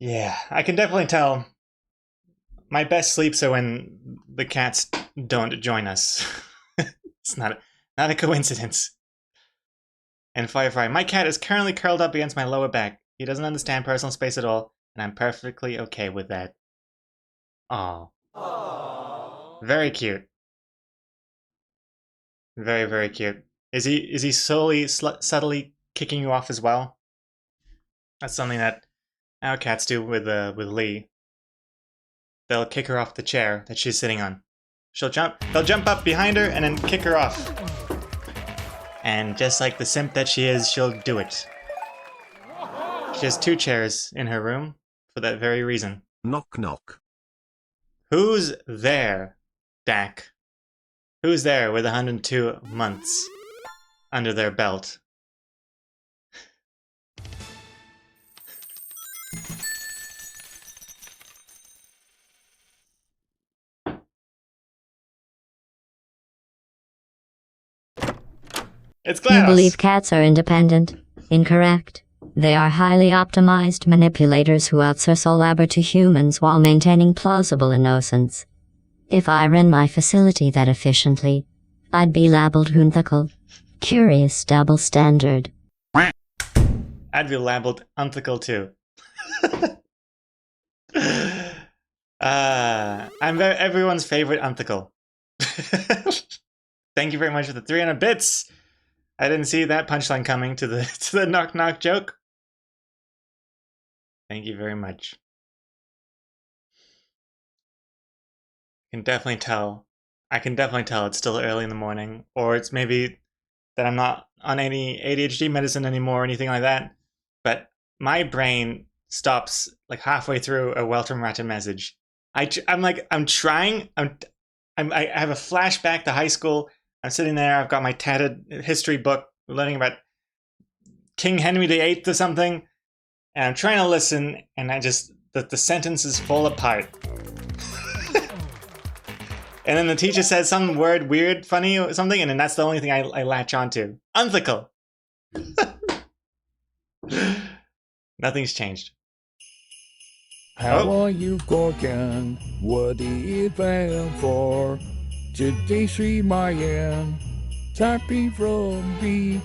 Yeah, I can definitely tell. My best sleeps are when the cats don't join us. It's not a coincidence. And Firefly, my cat is currently curled up against my lower back. He doesn't understand personal space at all, and I'm perfectly okay with that. Aw. Very cute. Very, very cute. Is he subtly kicking you off as well? That's something that our cats do with Lee. They'll kick her off the chair that she's sitting on. They'll jump up behind her and then kick her off. And just like the simp that she is, she'll do it. She has 2 chairs in her room for that very reason. Knock knock. Who's there, Dak? Who's there with 102 months under their belt? It's GLaDOS! You believe cats are independent. Incorrect. They are highly optimized manipulators who outsource all labor to humans while maintaining plausible innocence. If I ran my facility that efficiently, I'd be labeled unethical. Curious double standard. I'd be labeled unethical too. I'm everyone's favorite unethical. Thank you very much for the 300 bits. I didn't see that punchline coming to the knock knock joke. Thank you very much. I can definitely tell it's still early in the morning, or it's maybe that I'm not on any ADHD medicine anymore or anything like that. But my brain stops like halfway through a Welcome Ratchet message. I have a flashback to high school. I'm sitting there. I've got my tattered history book, learning about King Henry VIII or something, and I'm trying to listen, and the sentences fall apart. And then the teacher says some word weird, funny, or something, and then that's the only thing I latch onto. Unethical. Nothing's changed. How are you, Gorgon? What the event for? Today, see my end. Typing from B.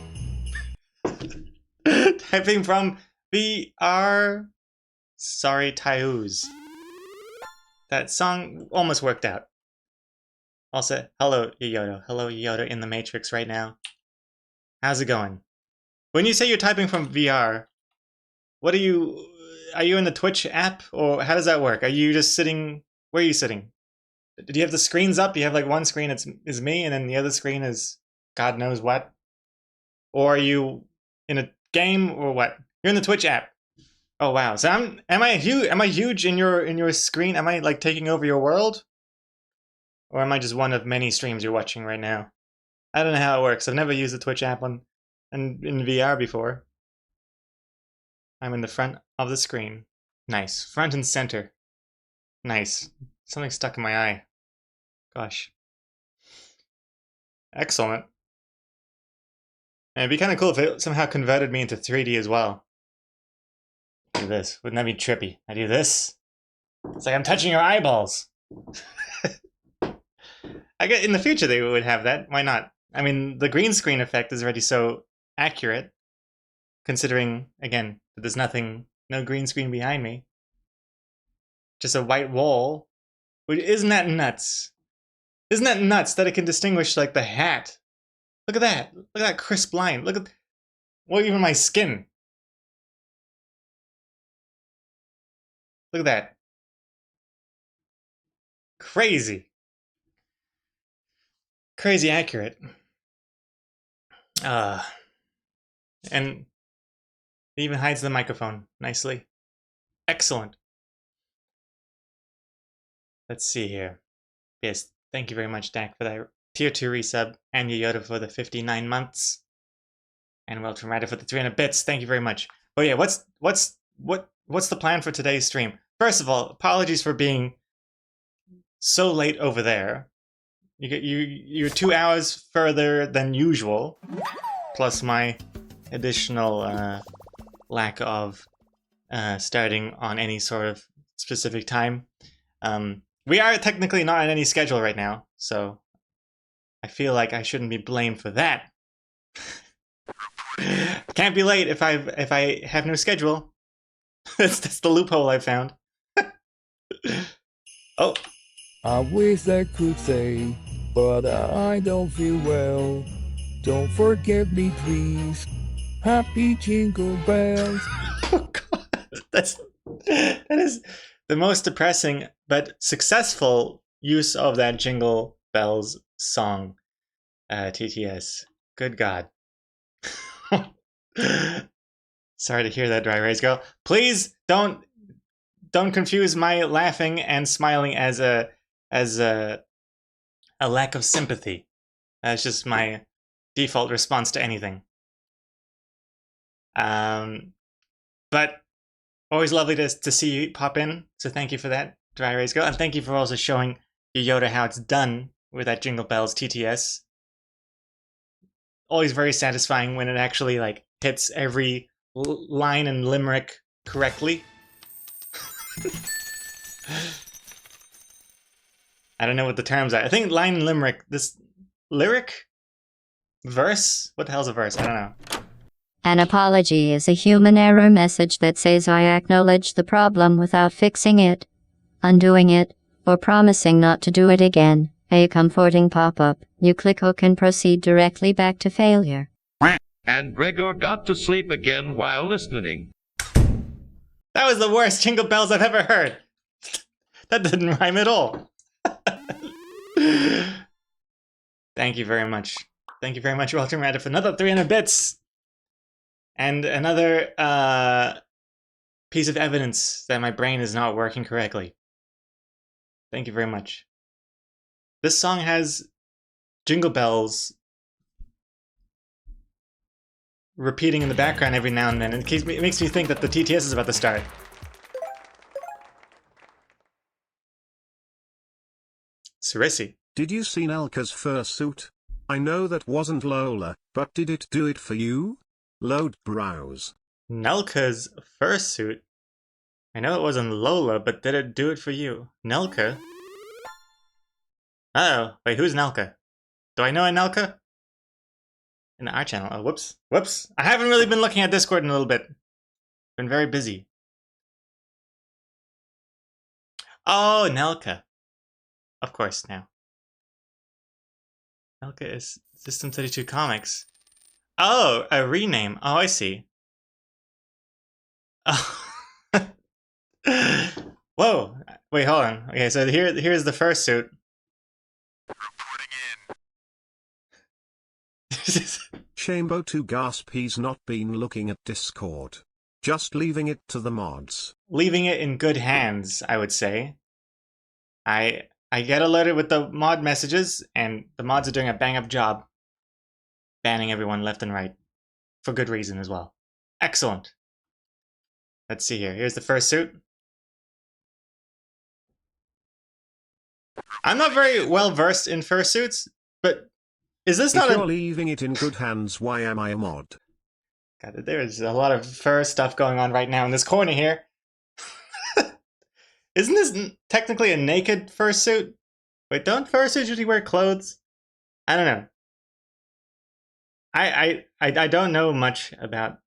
Typing from VR. Sorry, Tyooz. That song almost worked out. Also, hello, Yoda. Hello, Yoda in the Matrix right now. How's it going? When you say you're typing from VR, are you in the Twitch app, or how does that work? Are you just sitting, where are you sitting? Do you have the screens up? You have like one screen is me, and then the other screen is God knows what? Or are you in a game, or what? You're in the Twitch app. Oh wow. So am I huge in your screen? Am I like taking over your world? Or am I just one of many streams you're watching right now? I don't know how it works. I've never used the Twitch app in VR before. I'm in the front of the screen. Nice. Front and center. Nice. Something stuck in my eye. Gosh. Excellent. And it'd be kind of cool if it somehow converted me into 3D as well. Do this. Wouldn't that be trippy? I do this. It's like I'm touching your eyeballs. I guess in the future they would have that. Why not? I mean, the green screen effect is already so accurate, considering, again, that there's no green screen behind me. Just a white wall. Isn't that nuts? Isn't that nuts that it can distinguish, like, the hat? Look at that. Look at that crisp line. Look at, well, even my skin. Look at that. Crazy. Crazy accurate. And it even hides the microphone nicely. Excellent. Let's see here. Yes, thank you very much, Dak, for that tier 2 resub, and Yoda for the 59 months, and Welcome Ratchet for the 300 bits. Thank you very much. Oh yeah, what's the plan for today's stream? First of all, apologies for being so late over there. You're 2 hours further than usual, plus my additional lack of starting on any sort of specific time. We are technically not on any schedule right now, so I feel like I shouldn't be blamed for that. Can't be late if I have no schedule. That's the loophole I found. Oh. I wish I could say, but I don't feel well. Don't forget me, please. Happy Jingle Bells. Oh God, that is the most depressing but successful use of that Jingle Bells song. TTS. Good God. Sorry to hear that, Dry Rays Girl. Please don't confuse my laughing and smiling as a lack of sympathy. That's just my default response to anything. But always lovely to see you pop in. So thank you for that, Dry Rays Girl, and thank you for also showing your Yoda how it's done with that Jingle Bells TTS. Always very satisfying when it actually like hits every line and limerick correctly. I don't know what the terms are. I think line and limerick. This lyric, verse. What the hell's a verse? I don't know. An apology is a human error message that says I acknowledge the problem without fixing it, undoing it, or promising not to do it again. A comforting pop-up. You click hook and proceed directly back to failure. And Gregor got to sleep again while listening. That was the worst Jingle Bells I've ever heard. That didn't rhyme at all. Thank you very much. Thank you very much, Walter Miranda, for another 300 bits. And another piece of evidence that my brain is not working correctly. Thank you very much. This song has Jingle Bells repeating in the background every now and then. It makes me think that the TTS is about to start. Sarisi. Did you see Nelka's fursuit? I know that wasn't Lola, but did it do it for you? Load browse. Nelka's fursuit? I know it wasn't Lola, but did it do it for you? Nelka? Uh-oh. Wait, who's Nelka? Do I know a Nelka? In our channel. Oh, whoops. Whoops. I haven't really been looking at Discord in a little bit. Been very busy. Oh, Nelka. Of course, now. Nelka is System 32 Comics. Oh, a rename. Oh, I see. Oh. Whoa. Wait, hold on. Okay, so here's the fursuit. Shamebo to gasp, he's not been looking at Discord. Just leaving it to the mods. Leaving it in good hands, I would say. I get alerted with the mod messages, and the mods are doing a bang-up job. Banning everyone left and right. For good reason as well. Excellent. Let's see here. Here's the fursuit. I'm not very well versed in fursuits, but is this not if you're leaving it in good hands, why am I a mod? God, there is a lot of fur stuff going on right now in this corner here. Isn't this technically a naked fursuit? Wait, don't fursuits usually wear clothes? I don't know. I don't know much about...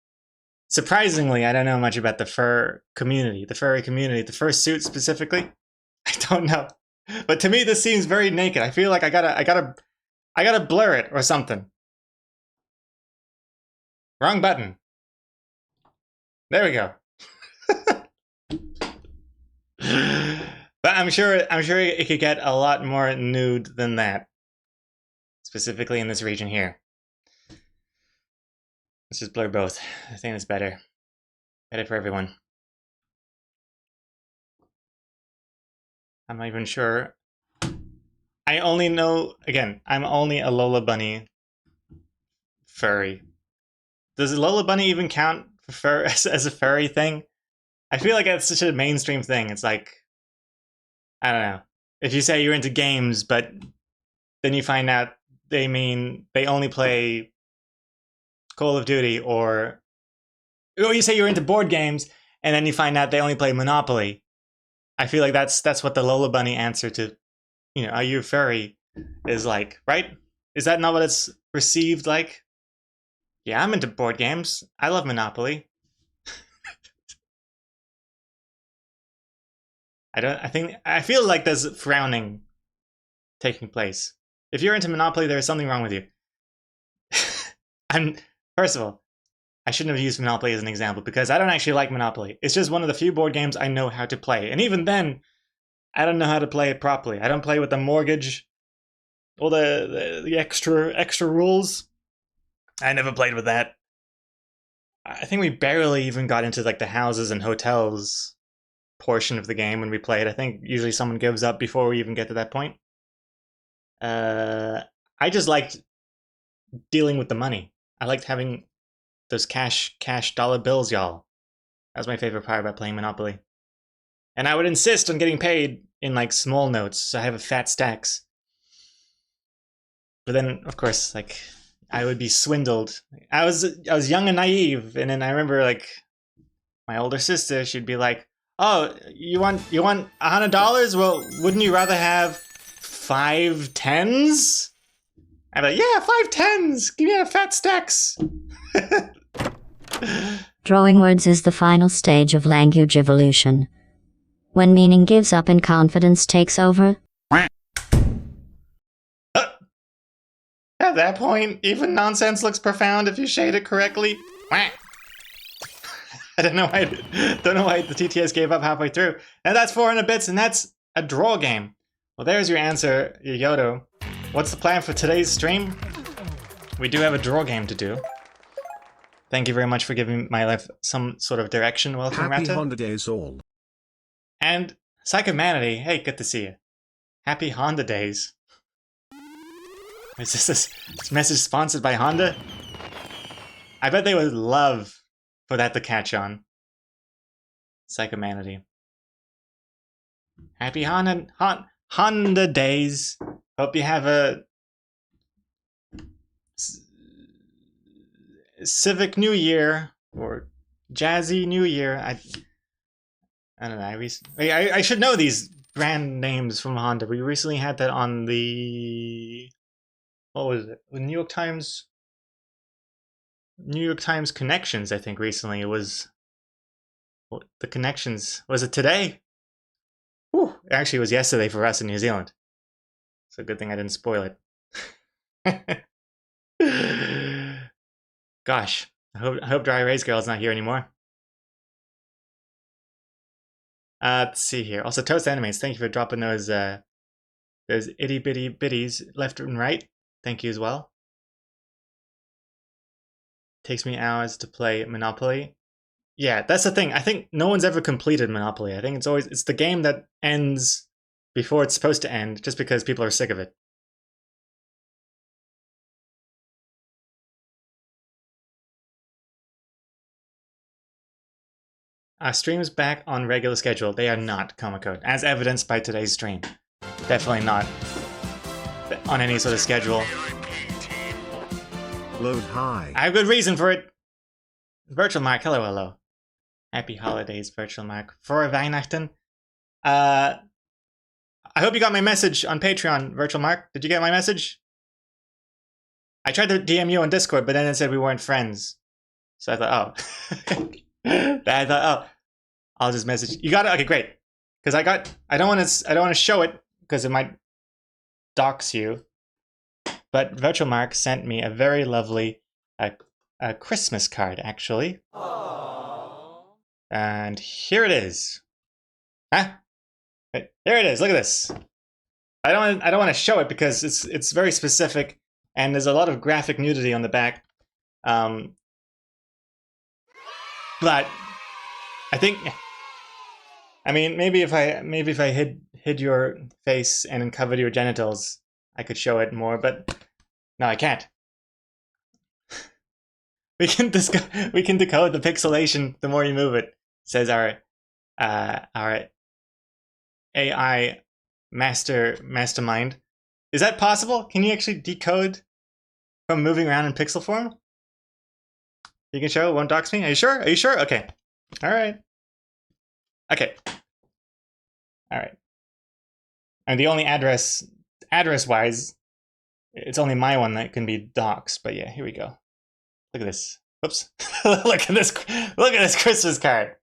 Surprisingly, I don't know much about the fur community, the furry community, the fursuit specifically. I don't know. But to me, this seems very naked. I feel like I gotta blur it or something. Wrong button. There we go. But I'm sure it could get a lot more nude than that. Specifically in this region here. Let's just blur both. I think that's better. Better for everyone. I'm not even sure. I only know, again, I'm only a Lola Bunny furry. Does Lola Bunny even count for fur as a furry thing? I feel like that's such a mainstream thing. It's like, I don't know. If you say you're into games, but then you find out they mean they only play Call of Duty, or you say you're into board games and then you find out they only play Monopoly. I feel like that's what the Lola Bunny answer to, are you a furry is like, right? Is that not what it's received like? Yeah, I'm into board games. I love Monopoly. I feel like there's frowning taking place. If you're into Monopoly, there is something wrong with you. First of all, I shouldn't have used Monopoly as an example because I don't actually like Monopoly. It's just one of the few board games I know how to play. And even then, I don't know how to play it properly. I don't play with the mortgage, all the extra rules. I never played with that. I think we barely even got into like the houses and hotels portion of the game when we played. I think usually someone gives up before we even get to that point. I just liked dealing with the money. I liked having those cash dollar bills, y'all. That was my favorite part about playing Monopoly. And I would insist on getting paid in like small notes, so I have a fat stacks. But then, of course, like I would be swindled. I was young and naive, and then I remember like my older sister, she'd be like, "Oh, you want $100? Well, wouldn't you rather have 5 tens?" I'm like, "Yeah, 5 tens. Give me a fat stacks." Drawing words is the final stage of language evolution. When meaning gives up and confidence takes over. At that point, even nonsense looks profound if you shade it correctly. I don't know why the TTS gave up halfway through. And that's 400 bits, and that's a draw game. Well, there's your answer, Yodo. What's the plan for today's stream? We do have a draw game to do. Thank you very much for giving my life some sort of direction. Welcome, Happy Rata. Honda Days all. And Psychomanity, hey, good to see you. Happy Honda Days. Is this message sponsored by Honda? I bet they would love for that to catch on. Psychomanity. Happy Honda Days. Hope you have a civic New Year or jazzy New Year. I don't know. I should know these brand names from Honda. We recently had that on the, what was it? The New York Times Connections. I think recently it was the Connections. Was it today? Whew. Actually, it was yesterday for us in New Zealand. So good thing I didn't spoil it. Gosh, I hope Dry Erase Girl's not here anymore. Let's see here. Also, Toast Animates, thank you for dropping those itty bitty bitties left and right. Thank you as well. Takes me hours to play Monopoly. Yeah, that's the thing. I think no one's ever completed Monopoly. I think it's the game that ends before it's supposed to end, just because people are sick of it. Our streams back on regular schedule. They are not, Comicode, as evidenced by today's stream. Definitely not on any sort of schedule. Load high. I have good reason for it. Virtual Mark, hello. Happy holidays, Virtual Mark. For Weihnachten. I hope you got my message on Patreon, Virtual Mark. Did you get my message? I tried to DM you on Discord, but then it said we weren't friends. So I thought, oh. I'll just message. You got it? Okay, great. Because I don't want to show it because it might dox you. But Virtual Mark sent me a very lovely a Christmas card, actually. Aww. And here it is. Huh? There it is. Look at this. I don't want to show it because it's very specific and there's a lot of graphic nudity on the back. But I think, I mean, maybe if I hid your face and uncovered your genitals, I could show it more. But no, I can't. We can decode the pixelation the more you move it. Says our AI mastermind. Is that possible? Can you actually decode from moving around in pixel form? You can show it, won't dox me? Are you sure? Okay. Alright. Okay. All right. And the only address-wise, it's only my one that can be doxed. But yeah, here we go. Look at this. Whoops. Look at this. Look at this Christmas card.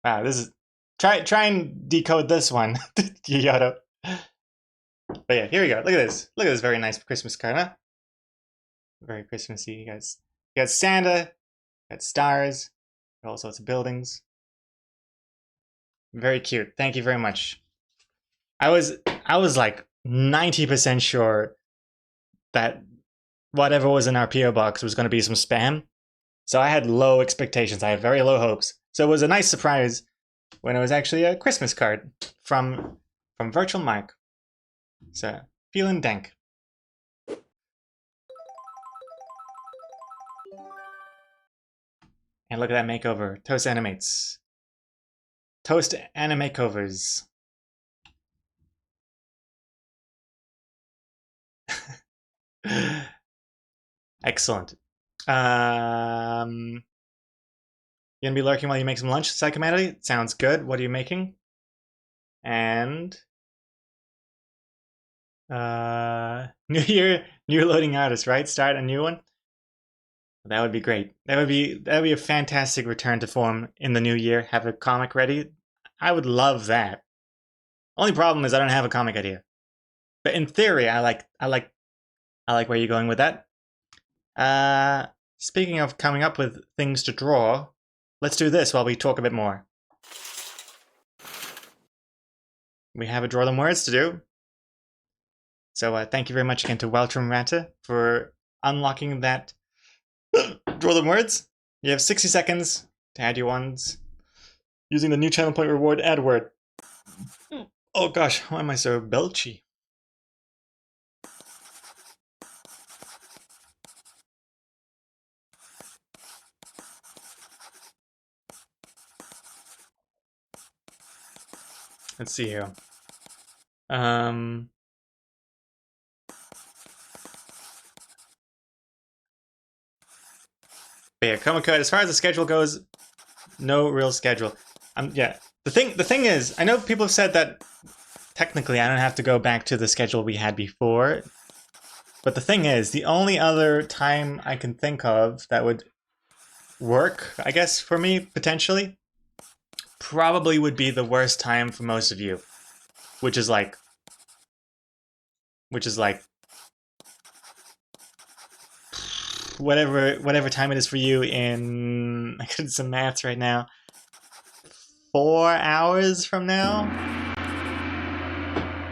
Wow, this is try and decode this one, Yoto. But yeah, here we go. Look at this. Look at this very nice Christmas card, huh? Very Christmassy. You got Santa, got stars, all sorts of buildings. Very cute. Thank you very much. I was like 90% sure that whatever was in our PO box was going to be some spam. So I had low expectations. I had very low hopes. So it was a nice surprise when it was actually a Christmas card from Virtual Mike. So feeling dank. And look at that makeover. Toast Animates. Toast Animakeovers. Excellent. You gonna be lurking while you make some lunch, Psychomanity? Sounds good. What are you making? And New Year, new loading artist, right? Start a new one. That would be great. That would be a fantastic return to form in the new year. Have a comic ready. I would love that. Only problem is I don't have a comic idea. But in theory, I like where you're going with that. Speaking of coming up with things to draw, let's do this while we talk a bit more. We have a Draw Them Words to do. So thank you very much again to Weltram Rata for unlocking that Draw Them Words. You have 60 seconds to add your ones using the new channel point reward add word. Oh gosh, why am I so belchy? Let's see here. But yeah, Coma Code, as far as the schedule goes, no real schedule. Yeah. The thing is, I know people have said that technically I don't have to go back to the schedule we had before. But the thing is, the only other time I can think of that would work, I guess, for me, potentially, probably would be the worst time for most of you. Which is like whatever time it is for you in, I could do some maths right now, 4 hours from now.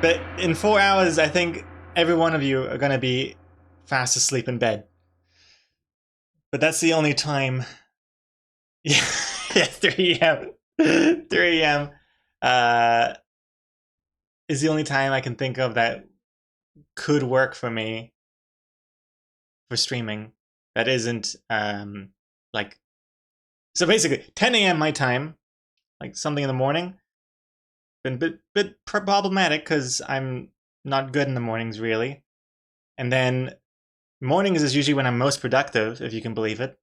But in 4 hours, I think every one of you are gonna be fast asleep in bed. But that's the only time. Yeah, 3 a.m. 3 a.m. Is the only time I can think of that could work for me for streaming. That isn't like, so basically 10 a.m. my time, like something in the morning. Been a bit problematic because I'm not good in the mornings really. And then mornings is usually when I'm most productive, if you can believe it.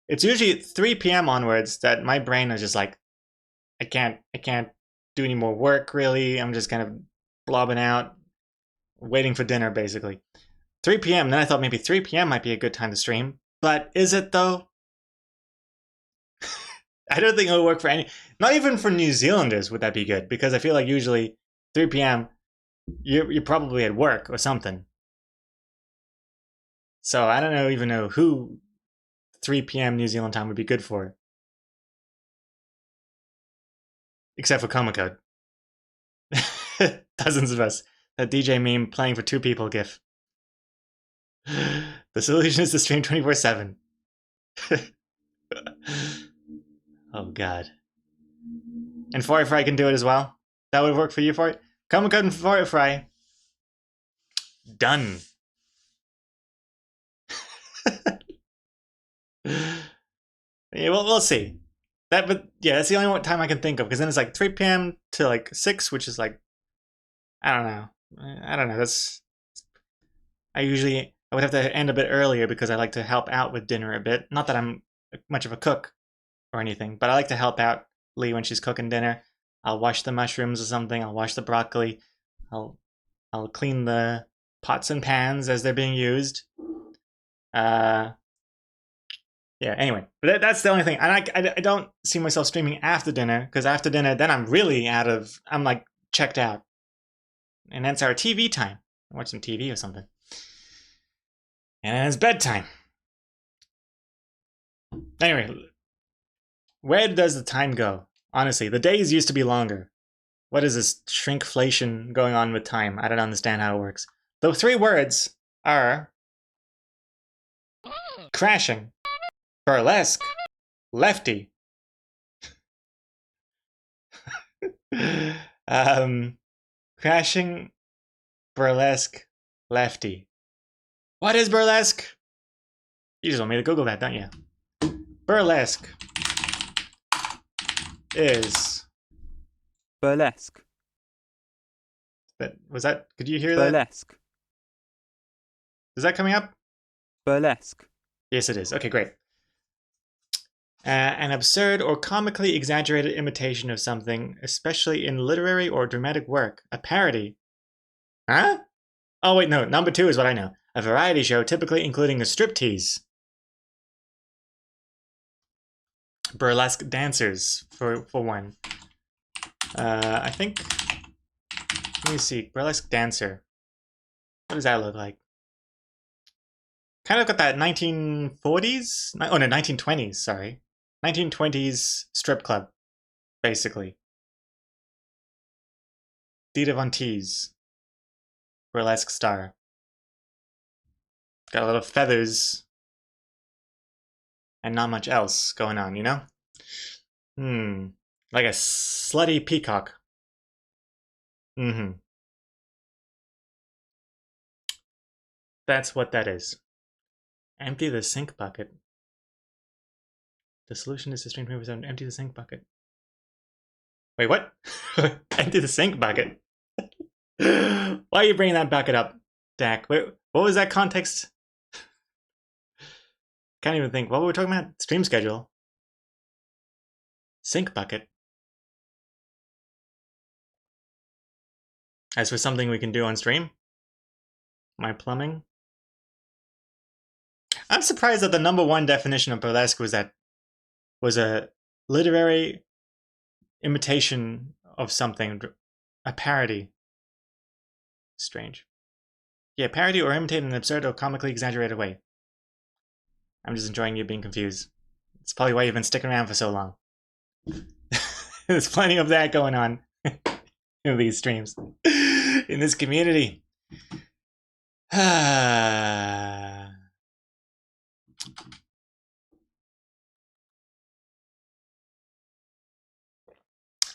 It's usually 3 p.m. onwards that my brain is just like, I can't do any more work really. I'm just kind of blobbing out, waiting for dinner basically. 3 p.m. Then I thought maybe 3 p.m. might be a good time to stream. But is it though? I don't think it would work for any, not even for New Zealanders would that be good, because I feel like usually 3 p.m. you're probably at work or something. So I don't even know who 3 p.m. New Zealand time would be good for. Except for Coma Code. Dozens of us. That DJ meme playing for 2 people gif. The solution is to stream 24/7. Oh god. And Fry can do it as well. That would work for you, for it. Coma Code and Fry. Done. Yeah, we'll see. But yeah, that's the only time I can think of, because then it's like 3 p.m. to like 6, which is like, I don't know. That's, I would have to end a bit earlier because I like to help out with dinner a bit. Not that I'm much of a cook or anything, but I like to help out Lee when she's cooking dinner. I'll wash the mushrooms or something. I'll wash the broccoli. I'll clean the pots and pans as they're being used. Yeah, anyway, but that's the only thing. And I don't see myself streaming after dinner, because after dinner, then I'm really I'm like checked out. And that's our TV time. Watch some TV or something. And it's bedtime. Anyway, where does the time go? Honestly, the days used to be longer. What is this shrinkflation going on with time? I don't understand how it works. The 3 words are crashing, burlesque, lefty. Crashing, burlesque, lefty. What is burlesque? You just want me to Google that, don't you? Burlesque is... Burlesque. Could you hear that? Burlesque. Is that coming up? Burlesque. Yes, it is. Okay, great. An absurd or comically exaggerated imitation of something, especially in literary or dramatic work. A parody. Huh? Oh, wait, no. Number 2 is what I know. A variety show, typically including a striptease. Burlesque dancers, for one. I think... Let me see. Burlesque dancer. What does that look like? Kind of got that 1940s? Oh, no, 1920s, sorry. 1920s strip club, basically. Dita Von Teese. Burlesque star. Got a lot of feathers. And not much else going on, you know? Like a slutty peacock. That's what that is. Empty the sink bucket. The solution is to stream 20%. Empty the sink bucket. Wait, what? Empty the sink bucket? Why are you bringing that bucket up, Dak? Wait, what was that context? Can't even think. What were we talking about? Stream schedule. Sink bucket. As for something we can do on stream? My plumbing? I'm surprised that the number 1 definition of burlesque was a literary imitation of something, a parody. Strange. Yeah, parody or imitate in an absurd or comically exaggerated way. I'm just enjoying you being confused. It's probably why you've been sticking around for so long. There's plenty of that going on in these streams, in this community.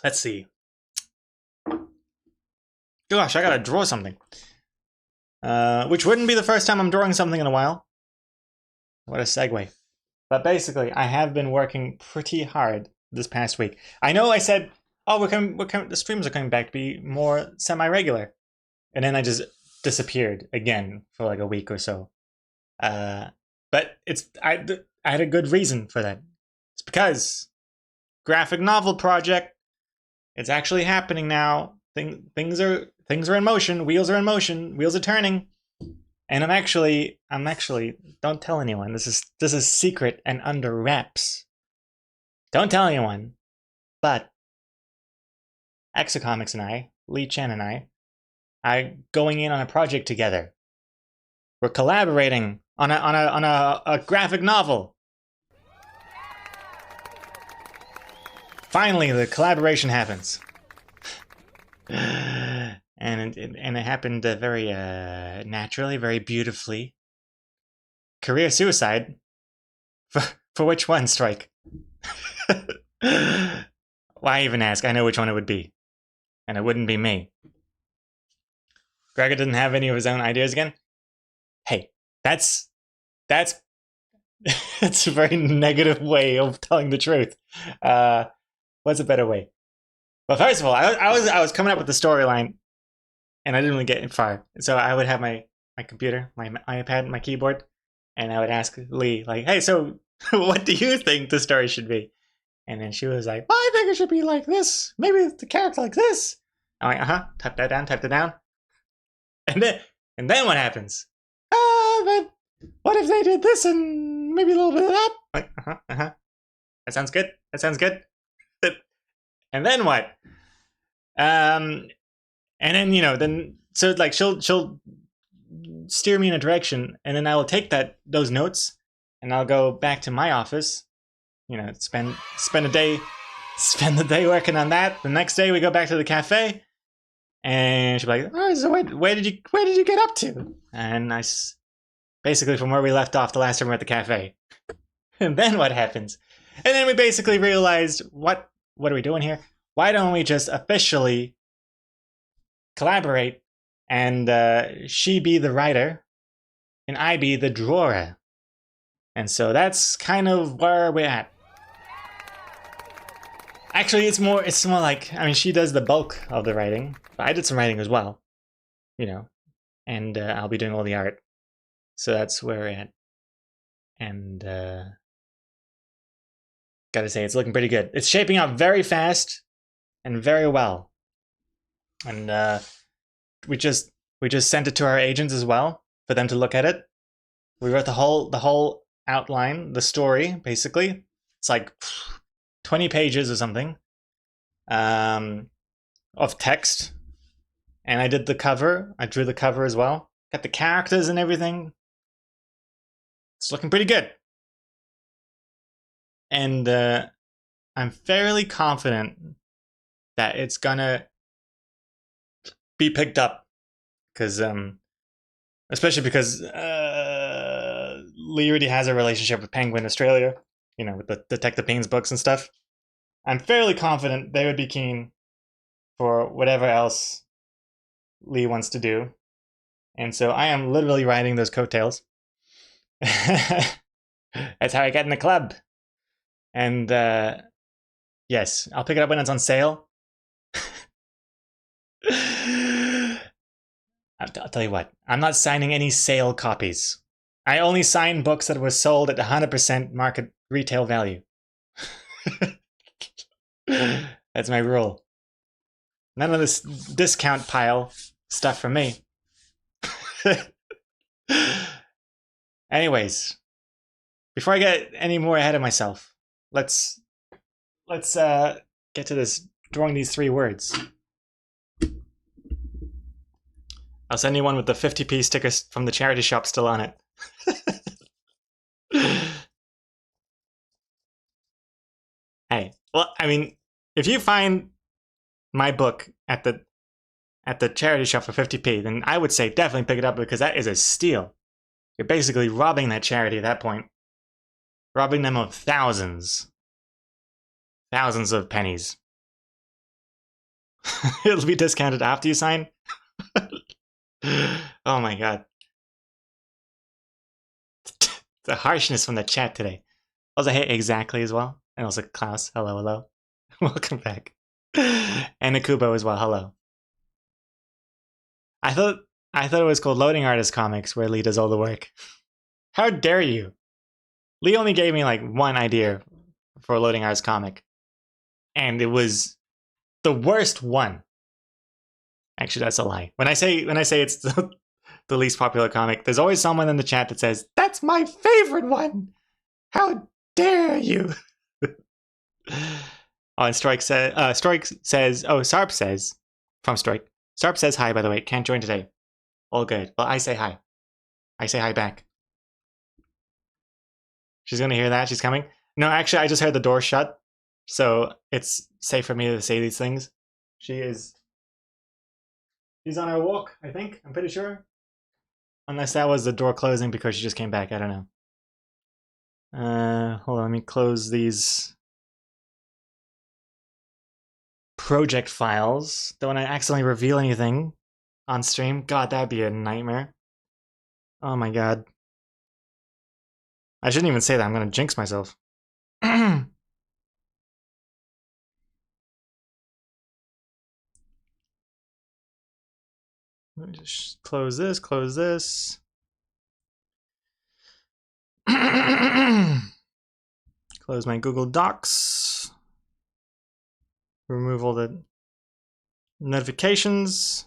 Let's see. Gosh, I gotta draw something. Which wouldn't be the first time I'm drawing something in a while. What a segue. But basically, I have been working pretty hard this past week. I know I said, oh, the streams are coming back to be more semi-regular. And then I just disappeared again for like a week or so. But I had a good reason for that. It's because graphic novel project, it's actually happening now. Things are in motion, wheels are in motion, wheels are turning. And I'm actually, don't tell anyone. This is secret and under wraps. Don't tell anyone. But Exocomics and I, Lee Chen and I, are going in on a project together. We're collaborating on a graphic novel. Finally, the collaboration happens. And it happened very naturally, very beautifully. Career suicide? For which one, Strike? Why even ask? I know which one it would be. And it wouldn't be me. Gregor didn't have any of his own ideas again? Hey, that's a very negative way of telling the truth. What's a better way? Well, first of all, I was coming up with the storyline, and I didn't really get far. So I would have my computer, my iPad, my keyboard, and I would ask Lee, like, hey, so what do you think the story should be? And then she was like, well, I think it should be like this. Maybe the character like this. I'm like, type that down, type that down. And then what happens? But what if they did this and maybe a little bit of that? Like, That sounds good. That sounds good. And then what? And then, then so like she'll steer me in a direction, and then I will take those notes and I'll go back to my office, spend the day working on that. The next day we go back to the cafe, and she'll be like, oh, so where did you get up to? And basically from where we left off the last time we were at the cafe. And then what happens? And then we basically realized, what are we doing here? Why don't we just officially collaborate, and she be the writer and I be the drawer? And so that's kind of where we're at. Actually, it's more like, she does the bulk of the writing, but I did some writing as well, and I'll be doing all the art. So that's where we're at. And gotta say, it's looking pretty good. It's shaping up very fast and very well. And we just sent it to our agents as well for them to look at it. We wrote the whole outline, the story, basically. It's like 20 pages or something of text. And I did the cover. I drew the cover as well. Got the characters and everything. It's looking pretty good. And I'm fairly confident that it's gonna be picked up, especially because Lee already has a relationship with Penguin Australia, with the Detective Beans books and stuff. I'm fairly confident they would be keen for whatever else Lee wants to do. And so I am literally riding those coattails. That's how I get in the club. And yes, I'll pick it up when it's on sale. I'll tell you what, I'm not signing any sale copies. I only sign books that were sold at 100% market retail value. That's my rule. None of this discount pile stuff for me. Anyways, before I get any more ahead of myself, let's get to this, drawing these 3 words. I'll send you one with the 50p stickers from the charity shop still on it. Hey, well, if you find my book at the charity shop for 50p, then I would say definitely pick it up, because that is a steal. You're basically robbing that charity at that point. Robbing them of thousands of pennies. It'll be discounted after you sign. Oh my god. The harshness from the chat today. Also, hey, exactly as well. And also Klaus, hello. Welcome back. And Akubo as well, hello. I thought it was called Loading Artist Comics, where Lee does all the work. How dare you? Lee only gave me like one idea for a Loading Artist comic, and it was the worst one. Actually, that's a lie. When I say it's the least popular comic, there's always someone in the chat that says, that's my favorite one! How dare you! Oh, and Strike says, Sarp says, from Strike, Sarp says hi, by the way, can't join today. All good. Well, I say hi. I say hi back. She's gonna hear that, she's coming. No, actually, I just heard the door shut, so it's safe for me to say these things. She's on her walk, I think. I'm pretty sure. Unless that was the door closing because she just came back. I don't know. Hold on. Let me close these project files. Don't want to accidentally reveal anything on stream. God, that'd be a nightmare. Oh my god. I shouldn't even say that. I'm going to jinx myself. Let me just close this, close this. Close my Google Docs. Remove all the notifications.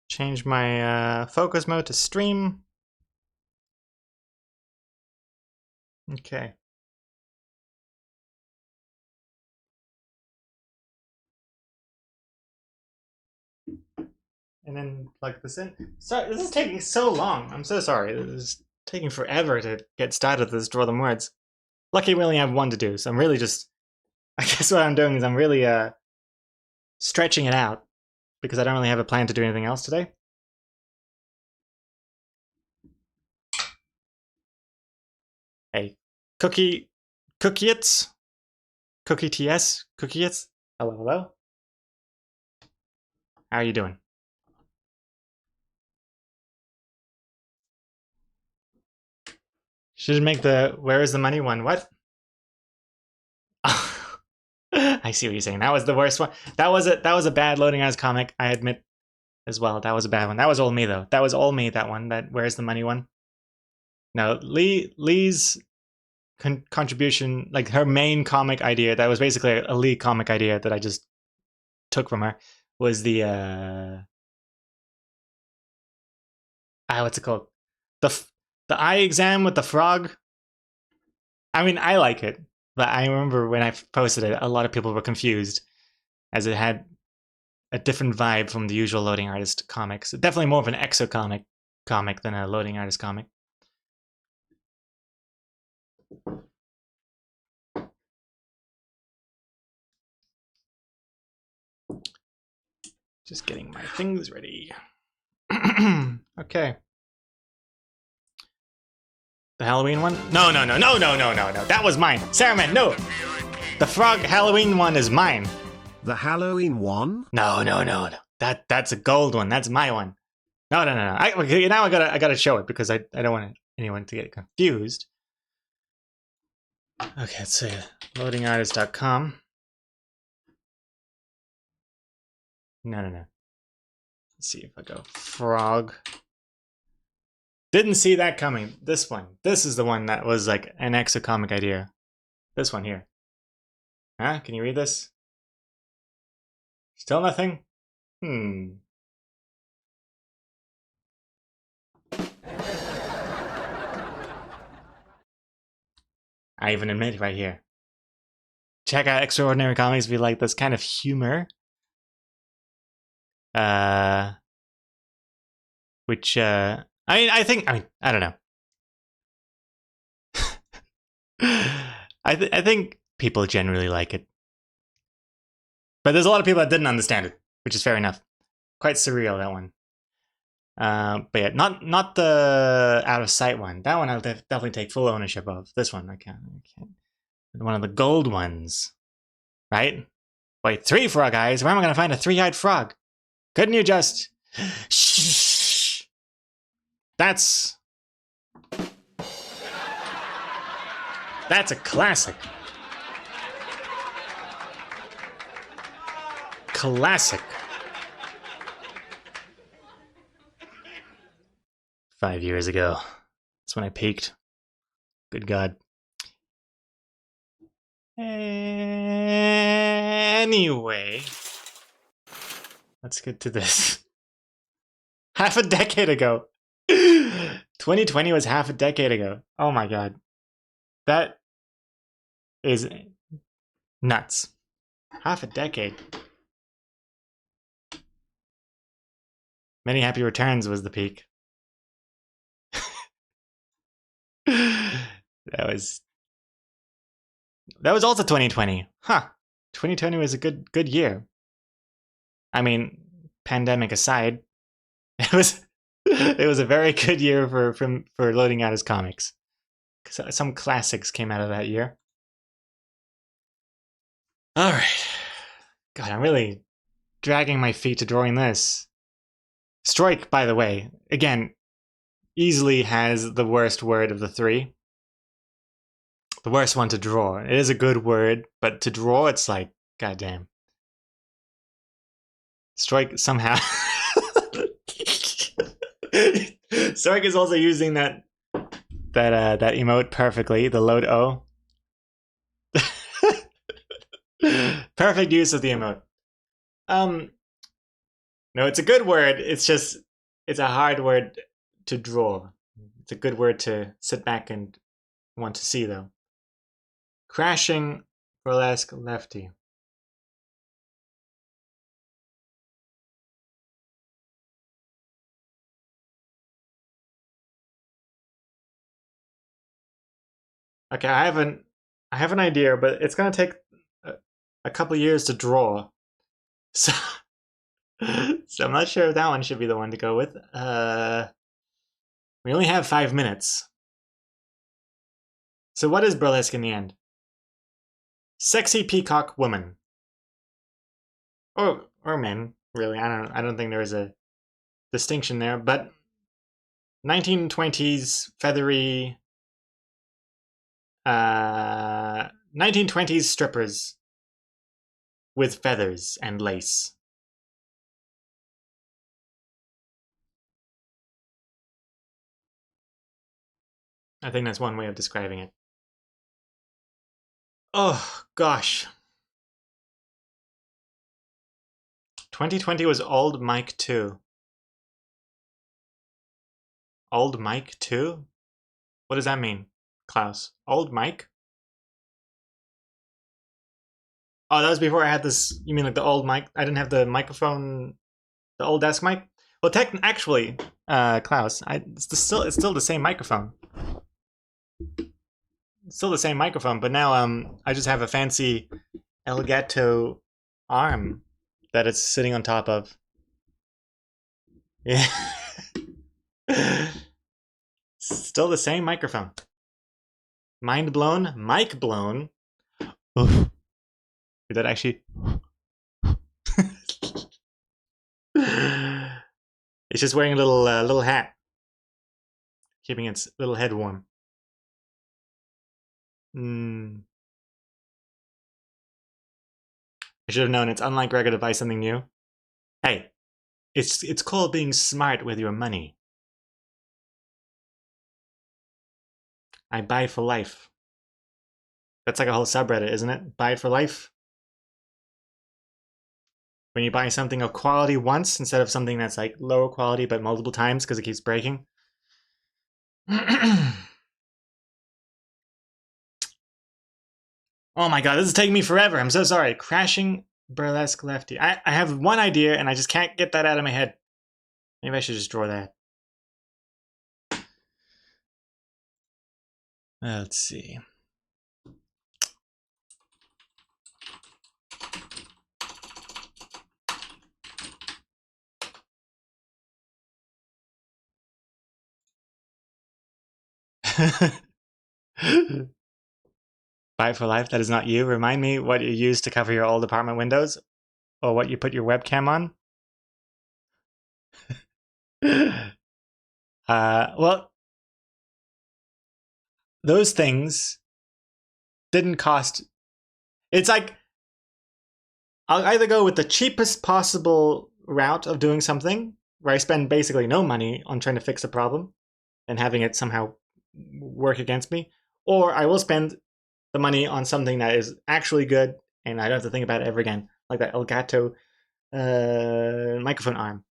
Change my focus mode to stream. Okay. And then plug this in. Sorry, this is taking so long. I'm so sorry. This is taking forever to get started with this Draw Them Words. Lucky we only have one to do, so I'm really just... I guess what I'm doing is I'm really stretching it out because I don't really have a plan to do anything else today. Hey, Cookie-its? Cookie-ts? Cookie-its? Hello, hello? How are you doing? Should make the where is the money one. What? I see what you're saying. That was the worst one. That was a bad Loading Eyes comic, I admit as well. That was a bad one. That was all me though. That was all me, that one. That where's the money one. No, Lee's contribution, like her main comic idea, that was basically a Lee comic idea that I just took from her, was the what's it called? The eye exam with the frog. I mean, I like it, but I remember when I posted it, a lot of people were confused, as it had a different vibe from the usual Loading Artist comics. Definitely more of an Exo comic than a Loading Artist comic. Just getting my things ready. Okay. The Halloween one? No. That was mine. Saruman, no. The frog Halloween one is mine. The Halloween one? No. That's a gold one. That's my one. No. Now I gotta show it because I don't want anyone to get confused. Okay, let's see. Loadingartist.com. No. Let's see if I go frog. Didn't see that coming. This one. This is the one that was like an Exo comic idea. This one here. Huh? Can you read this? Still nothing? I even admit right here. Check out Extraordinary Comics if you like this kind of humor. Which I don't know. I think people generally like it. But there's a lot of people that didn't understand it, which is fair enough. Quite surreal, that one. But yeah, not the Out of Sight one. That one I'll definitely take full ownership of. This one I can't. One of the gold ones, right? Wait, 3 frog eyes? Where am I gonna find a 3-eyed frog? Couldn't you just... Shh. That's a classic. Classic. 5 years ago. That's when I peaked. Good God. Anyway, let's get to this. Half a decade ago. 2020 was half a decade ago. Oh my God. That is nuts. Half a decade. Many Happy Returns was the peak. That was also 2020. Huh. 2020 was a good year. I mean, pandemic aside, it was a very good year for Loading Artist comics. Some classics came out of that year. All right. God, I'm really dragging my feet to drawing this. Strike, by the way, again, easily has the worst word of the 3. The worst one to draw. It is a good word, but to draw, it's like, goddamn. Strike somehow. Sorg is also using that emote perfectly. The load O. Perfect use of the emote. No, it's a good word. It's just it's a hard word to draw. It's a good word to sit back and want to see, though. Crashing burlesque lefty. Okay, I have an idea, but it's gonna take a couple years to draw. So, so I'm not sure if that one should be the one to go with. We only have 5 minutes. So what is burlesque in the end? Sexy peacock woman. Or men, really. I don't think there is a distinction there, but 1920s feathery 1920s strippers with feathers and lace. I think that's one way of describing it. Oh, gosh. 2020 was Old Mike 2. Old Mike 2? What does that mean, Klaus? Old Mike? Oh, that was before I had this. You mean like the old mic? I didn't have the microphone, the old desk mic? Well, actually, Klaus, it's still the same microphone. It's still the same microphone, but now I just have a fancy Elgato arm that it's sitting on top of. Yeah. Still the same microphone. Mind blown? Mic blown? Oof. Did that actually... It's just wearing a little hat. Keeping its little head warm. I should have known. It's unlike Gregor to buy something new. Hey, it's called being smart with your money. I buy for life. That's like a whole subreddit, isn't it? Buy for life. When you buy something of quality once instead of something that's like lower quality but multiple times because it keeps breaking. Oh my god, this is taking me forever. I'm so sorry. Crashing burlesque lefty. I have one idea and I just can't get that out of my head. Maybe I should just draw that. Let's see. Buy for life, that is not you. Remind me what you used to cover your old apartment windows or what you put your webcam on. Well, those things didn't cost. It's like I'll either go with the cheapest possible route of doing something where I spend basically no money on trying to fix a problem and having it somehow work against me, or I will spend the money on something that is actually good and I don't have to think about it ever again, like that Elgato microphone arm.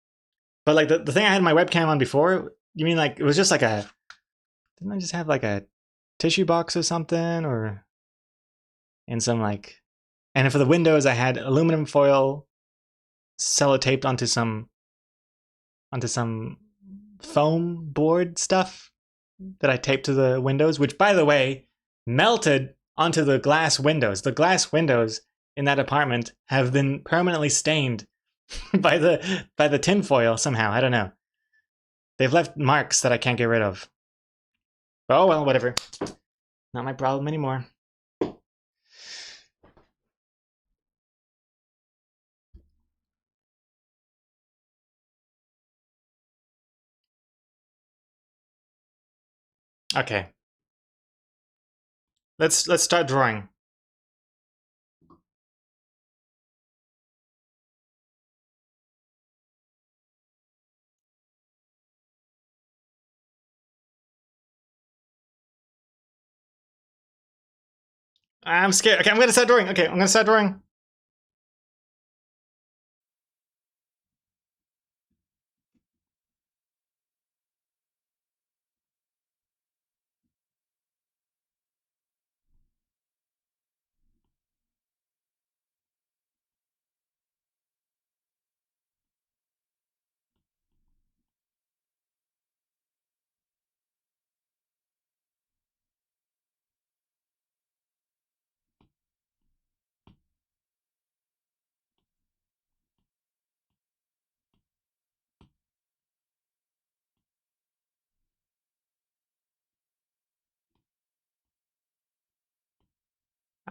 But like the thing I had my webcam on before, you mean like it was just like a, didn't I just have like a tissue box or something, or and some like, and for the windows I had aluminum foil sellotaped onto some foam board stuff that I taped to the windows, which by the way melted onto the glass windows. The glass windows in that apartment have been permanently stained by the tinfoil somehow. I don't know. They've left marks that I can't get rid of. Oh well, whatever. Not my problem anymore. Okay. Let's start drawing. I'm scared. Okay, I'm gonna start drawing. Okay, I'm gonna start drawing.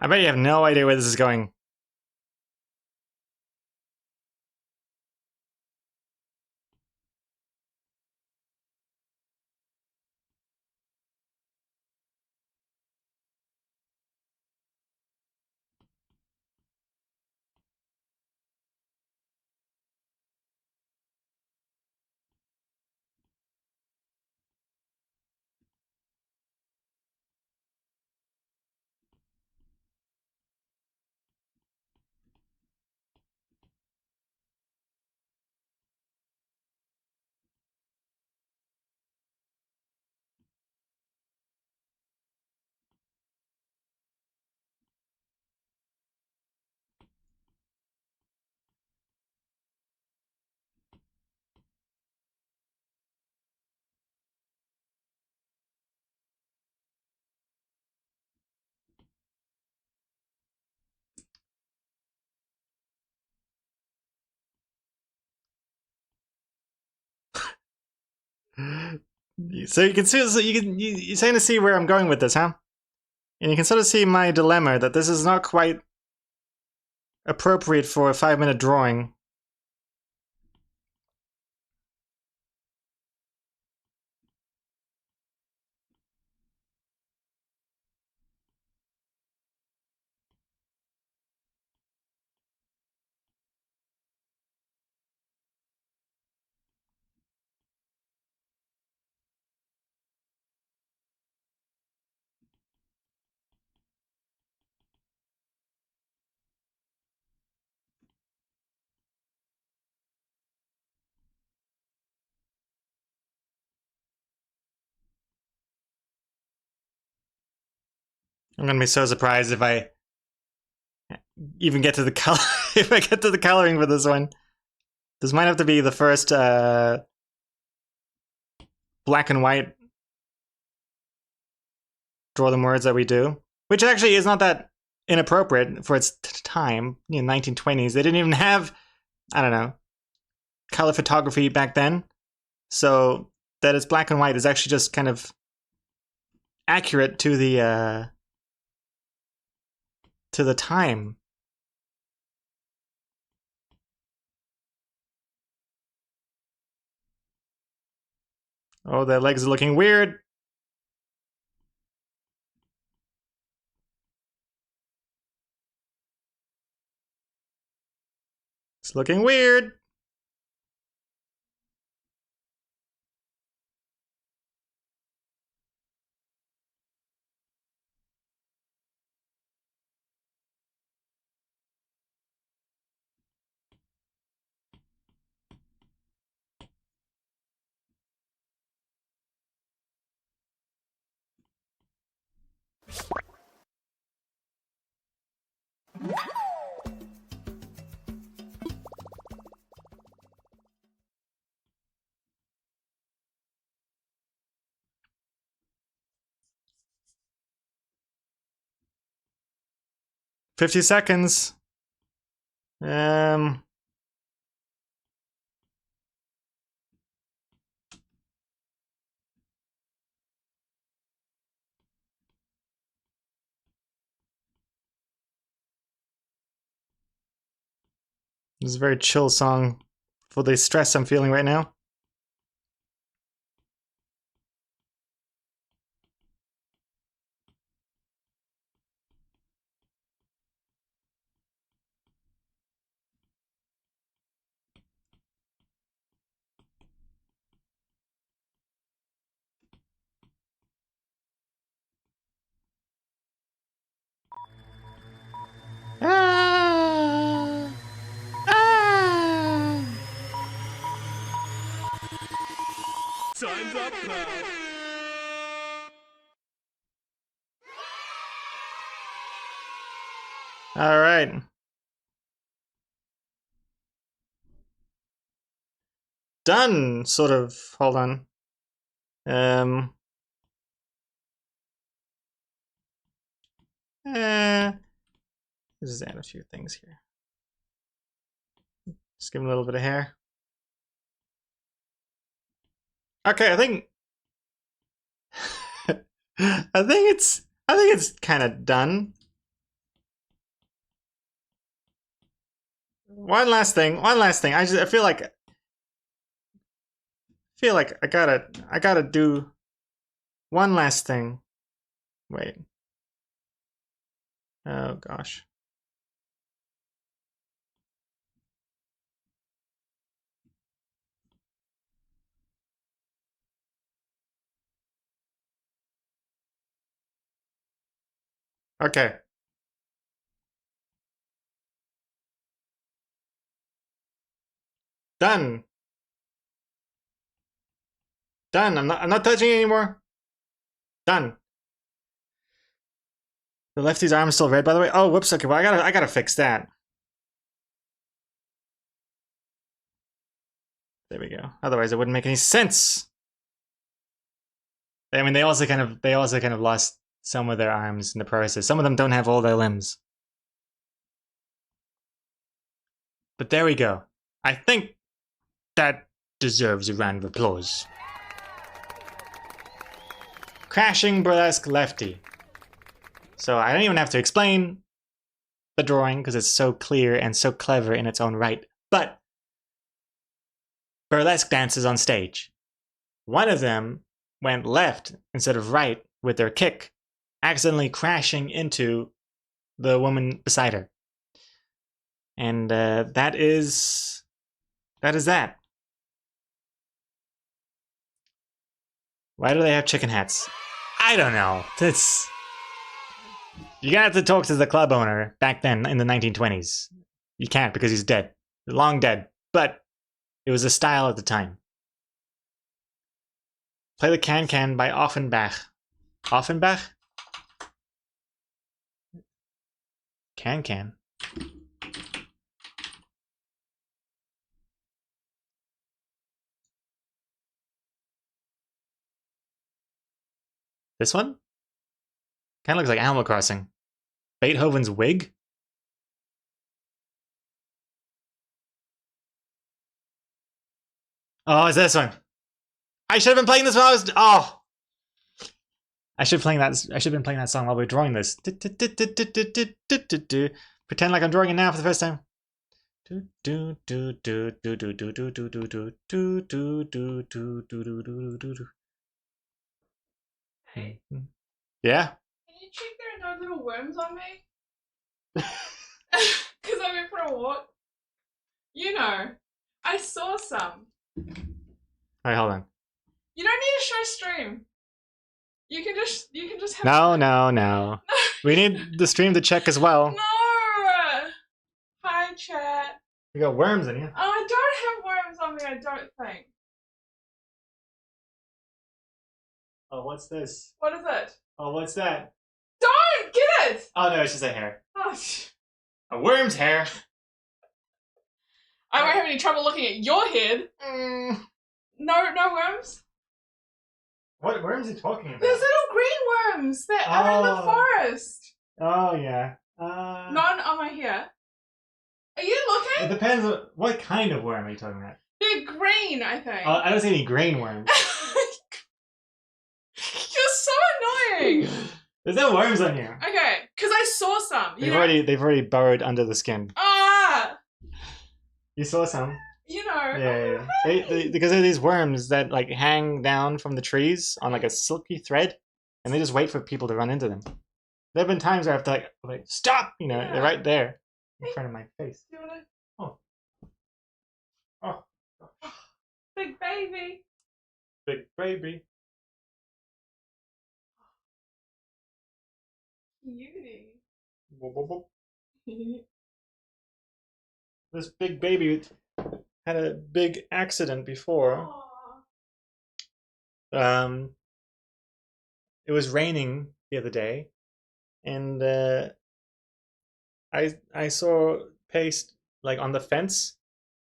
I bet you have no idea where this is going. So you can see, you're starting to see where I'm going with this, huh? And you can sort of see my dilemma that this is not quite appropriate for a 5-minute drawing. I'm gonna be so surprised if I even get to the color. If I get to the coloring for this one. This might have to be the first black and white draw them words that we do, which actually is not that inappropriate for its time. 1920s. They didn't even have, I don't know, color photography back then. So that it's black and white is actually just kind of accurate to the time. Oh, their legs are looking weird. It's looking weird. $50. Um, this is a very chill song for the stress I'm feeling right now. Ah! Ah! Time's up, pal. All right. Done, sort of. Hold on. Let's just add a few things here. Just give him a little bit of hair. Okay, I think I think it's kind of done. One last thing. I feel like I gotta do one last thing. Wait. Oh gosh. Okay. Done. Done. I'm not touching it anymore. Done. The lefty's arm is still red, by the way. Oh, whoops. Okay, well, I gotta fix that. There we go. Otherwise, it wouldn't make any sense. I mean, they also kind of lost some of their arms in the process. Some of them don't have all their limbs. But there we go. I think that deserves a round of applause. Crashing burlesque lefty. So I don't even have to explain the drawing because it's so clear and so clever in its own right. But burlesque dances on stage. One of them went left instead of right with their kick, accidentally crashing into the woman beside her. And that is that. Why do they have chicken hats? I don't know. You're gonna have to talk to the club owner back then in the 1920s. You can't because he's dead. Long dead. But it was a style at the time. Play the Can Can by Offenbach. Offenbach? Can Can. This one? Kind of looks like Animal Crossing. Beethoven's Wig? Oh, it's this one. I should have been playing this while I was. Oh! I should have been playing that song while we were drawing this. Pretend like I'm drawing it now for the first time. Hey, Yeah? can you check there are no little worms on me? Because I went for a walk. You know, I saw some. Alright, hold on. You don't need to show stream. You can just have No. We need the stream to check as well. No! Hi chat. We got worms in here. Oh, I don't have worms on me, I don't think. Oh, what's this? What is it? Oh, what's that? Don't get it! Oh no, it's just a hair. Oh, A worm's hair. I won't have any trouble looking at your head. No worms? What worms are you talking about? There's little green worms that are in the forest. Oh yeah. None on my hair. Are you It looking? depends on what kind of worm are you talking about. They're green, I think. I don't see any grain worms. You're so annoying. There's no worms on here. Okay, because I saw some. They've already burrowed under the skin. Ah, You saw some. you know. Yeah. Because they're these worms that like hang down from the trees on like a silky thread, and they just wait for people to run into them. There have been times where I have to like stop. You know, Yeah. they're right there in front of my face. Do you wanna... Oh, Big baby. big baby. Cutie. Whoop, whoop, whoop. This big baby had a big accident before. Aw. It was raining the other day, and I saw Pace like on the fence,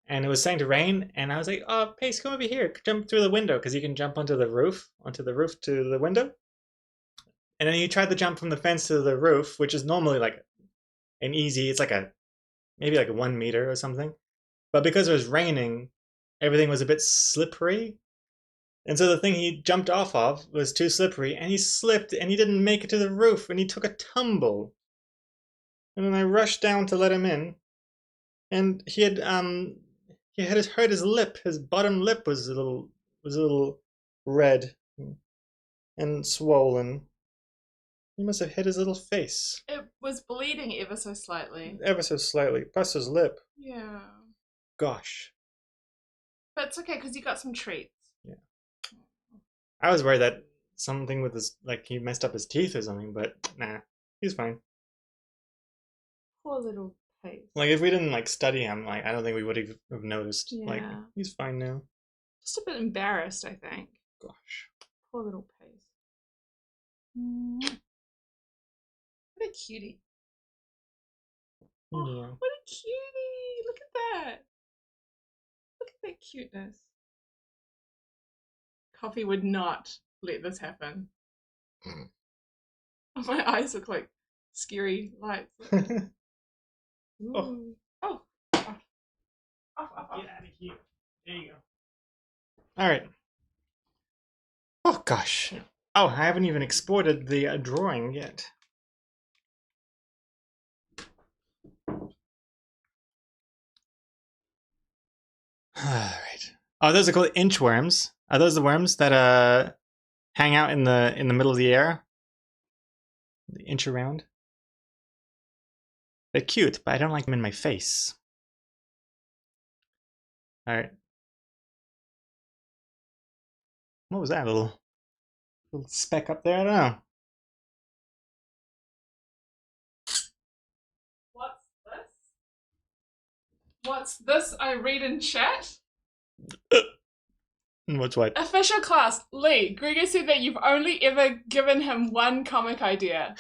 and it was starting to rain, and I was like, "Oh, Pace, come over here, jump through the window, because you can jump onto the roof to the window." And then he tried to jump from the fence to the roof, which is normally like an easy. It's like maybe like 1 meter or something, but because it was raining, everything was a bit slippery. And so the thing he jumped off of was too slippery, and he slipped, and he didn't make it to the roof, and he took a tumble. And then I rushed down to let him in, and he had hurt his lip. His bottom lip was a little red and swollen. He must have hit his little face It was bleeding ever so slightly. ever so slightly, plus his lip. Yeah. Gosh, But it's okay because you got some treats. I was worried that something with his, like, he messed up his teeth or something, but nah, he's fine. Poor little Pace. Like, if we didn't like study him, like, I don't think we would have noticed. Like, Yeah. he's fine now. Just a bit embarrassed, I think. Gosh. Poor little Pace. What a cutie. Oh, Yeah. what a cutie! Look at that. Look at that cuteness. Coffee would not let this happen. My eyes look like scary lights. Ooh. Oh. Oh. Off. Off. Get out of here. There you go. Alright. Oh, gosh. Oh, I haven't even exported the drawing yet. Alright. Oh, those are called inchworms. Are those the worms that hang out in the middle of the air? They inch around? They're cute, but I don't like them in my face. Alright. What was that? Little speck up there? I don't know. What's this? What's this I read in chat? What's what? Official class. Lee, Gregor said that you've only ever given him one comic idea.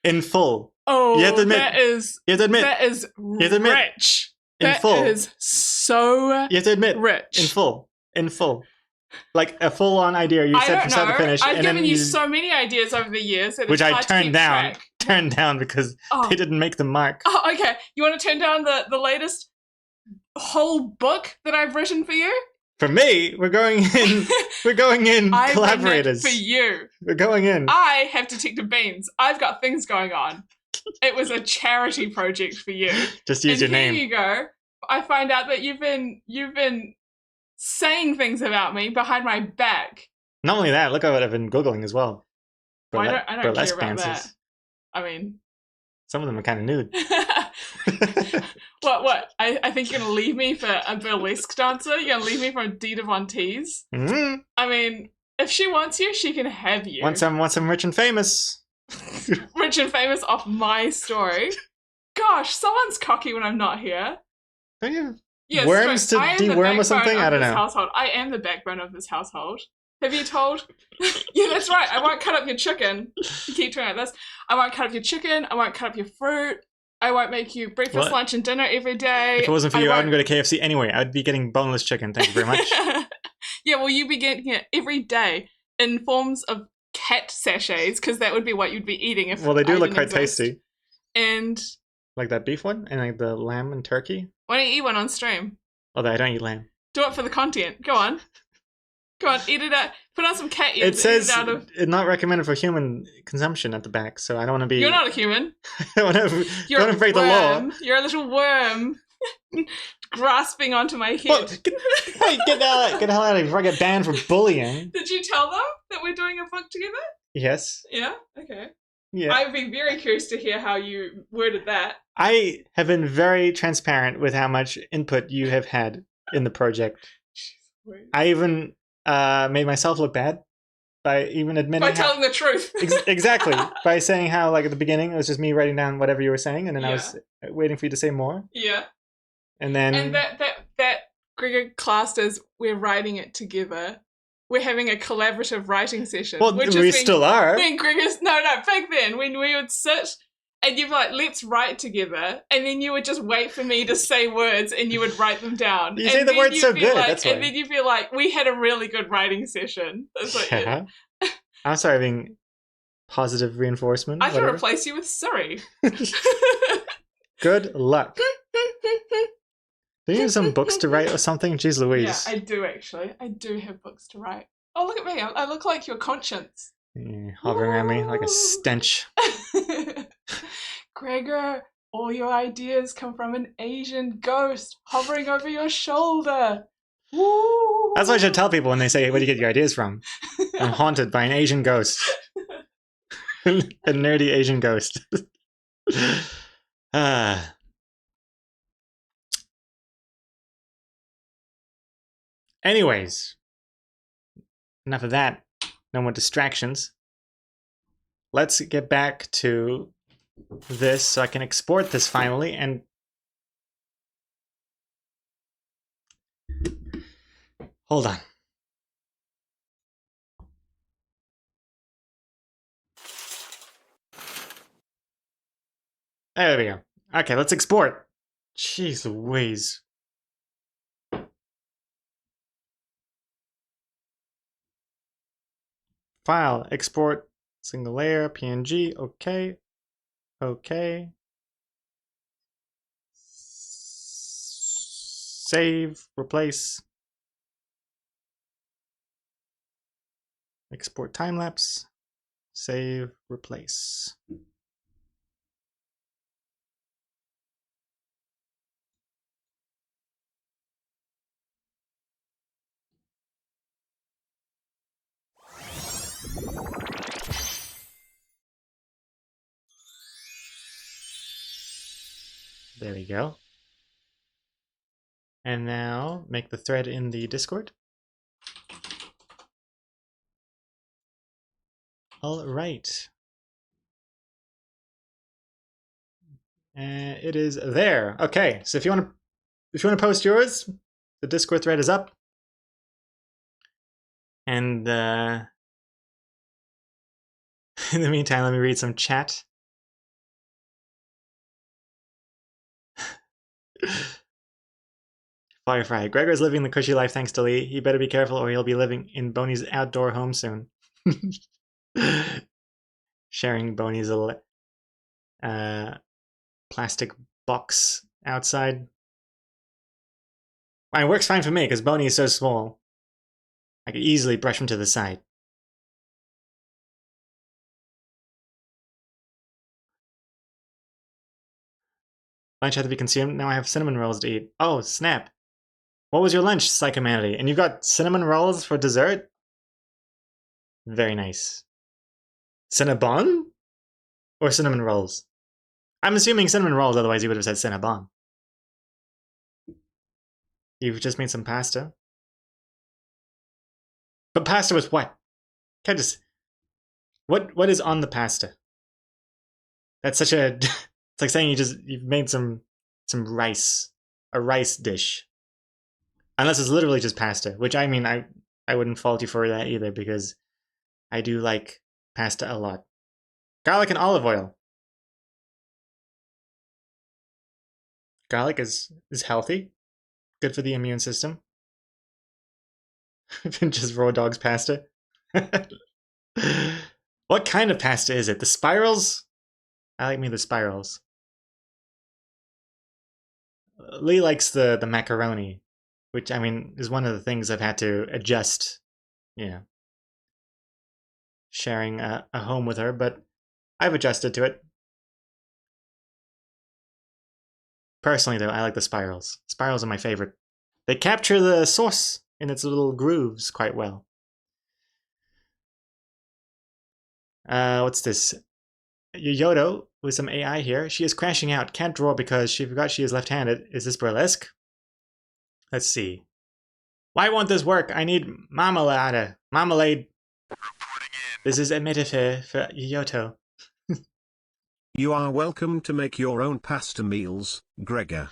In full. Oh, You have to admit- that is You have to admit. that is have to admit, rich. in That full. is so You have to admit. rich. In full. In full. Like a full-on idea you I said don't from start know. to finish. I've and then given you so many ideas over the years that which it's I hard to turned keep down. track. Turned down because Oh. they didn't make the mark. Oh, okay. You want to turn down the latest whole book that I've written for you? For me, we're going in. We're going in I've written it collaborators. for you. We're going in. I have Detective Beans. I've got things going on. It was a charity project for you. Just use and your here name. you go. I find out that you've been saying things about me behind my back. Not only that, look at what I've been googling as well. Well, I don't Burlesque care about dances. that. I mean, Some of them are kind of nude. what? I think you're gonna leave me for a burlesque dancer? You're gonna leave me for Dita Von Teese? Mm-hmm. I mean, if she wants you, she can have you. Want some rich and famous? Rich and famous off my story. Gosh, someone's cocky when I'm not here. Don't you have Yes, worms true. to I am the deworm or backbone something? of I don't this know. Household. I am the backbone of this household. Have you told? Yeah, that's right. I won't cut up your chicken. You keep doing like this. I won't cut up your chicken. I won't cut up your fruit. I won't make you breakfast, What? lunch, and dinner every day. If it wasn't for you, I won't- wouldn't go to KFC anyway. I'd be getting boneless chicken. Thank you very much. Yeah, well, you'd be getting it every day in forms of cat sachets, because that would be what you'd be eating if Well, they do I look didn't quite exist. tasty. And Like that beef one and like the lamb and turkey. why don't you eat one on stream? Although I don't eat lamb. Do it for the content. Go on. Go on, eat it out. Put on some cat ears. It says eat it out of... it's not recommended for human consumption at the back, so I don't want to be. You're not a human. I don't want You're to a break the law. worm. You're a little worm. Grasping onto my head. Well, get the hell out of here before I get banned for bullying. Did you tell them that we're doing a book together? Yes. Yeah? Okay. Yeah. I'd be very curious to hear how you worded that. I have been very transparent with how much input you have had in the project. I even made myself look bad by even admitting By how- telling the truth. exactly, by saying how like at the beginning it was just me writing down whatever you were saying, and then I was waiting for you to say more, Yeah. and then And that Gregor classed as we're writing it together. We're having a collaborative writing session. well, which we is when- still are. When Gregor's back then when we would sit and you'd be like, let's write together, and then you would just wait for me to say words and you would write them down. You and say the then words you'd so be good, like- that's and why. then you'd be like, we had a really good writing session. That's like it. Yeah. I'm sorry, being positive reinforcement. I can whatever. replace you with Siri. Good luck. Do you have some books to write or something? Jeez Yeah, Louise. I do actually. I do have books to write. Oh, look at me. I look like your conscience. Yeah, hovering around me like a stench. Gregor, all your ideas come from an Asian ghost hovering over your shoulder. Woo! That's what I should tell people when they say, where do you get your ideas from? I'm haunted by an Asian ghost. A nerdy Asian ghost. Ah. Anyways, enough of that. No more distractions. Let's get back to this so I can export this finally and hold on. There we go. Okay, let's export. Jeez Louise. File, export, single layer, PNG, okay. Okay. Save, replace. Export time-lapse. Save, replace. There we go. And now make the thread in the Discord. All right. It is there. Okay, so if you want to post yours, the Discord thread is up. And in the meantime, let me read some chat. Firefly. Gregor's living the cushy life thanks to Lee. He better be careful or he'll be living in Boney's outdoor home soon. Sharing Boney's plastic box outside. Well, it works fine for me because Boney is so small. I could easily brush him to the side. Lunch had to be consumed. Now I have cinnamon rolls to eat. Oh, snap. What was your lunch, Psychomanity? And you've got cinnamon rolls for dessert? Very nice. Cinnabon? Or cinnamon rolls? I'm assuming cinnamon rolls, otherwise you would have said Cinnabon. You've just made some pasta? But pasta with what? Can't just... What is on the pasta? That's such a... It's like saying you've made some rice. A rice dish. Unless it's literally just pasta, which I mean, I wouldn't fault you for that either, because I do like pasta a lot. Garlic and olive oil. Garlic is healthy. Good for the immune system. Just raw dog's pasta. What kind of pasta is it? The spirals? I like me the spirals. Lee likes the macaroni, which, I mean, is one of the things I've had to adjust, sharing a home with her, but I've adjusted to it. Personally, though, I like the spirals. Spirals are my favorite. They capture the sauce in its little grooves quite well. What's this? Yoyoto with some AI here. She is crashing out. Can't draw because she forgot she is left-handed. Is this burlesque? Let's see. Why won't this work? I need marmalade. Marmalade. This is a metaphor for Yoto. You are welcome to make your own pasta meals, Gregor.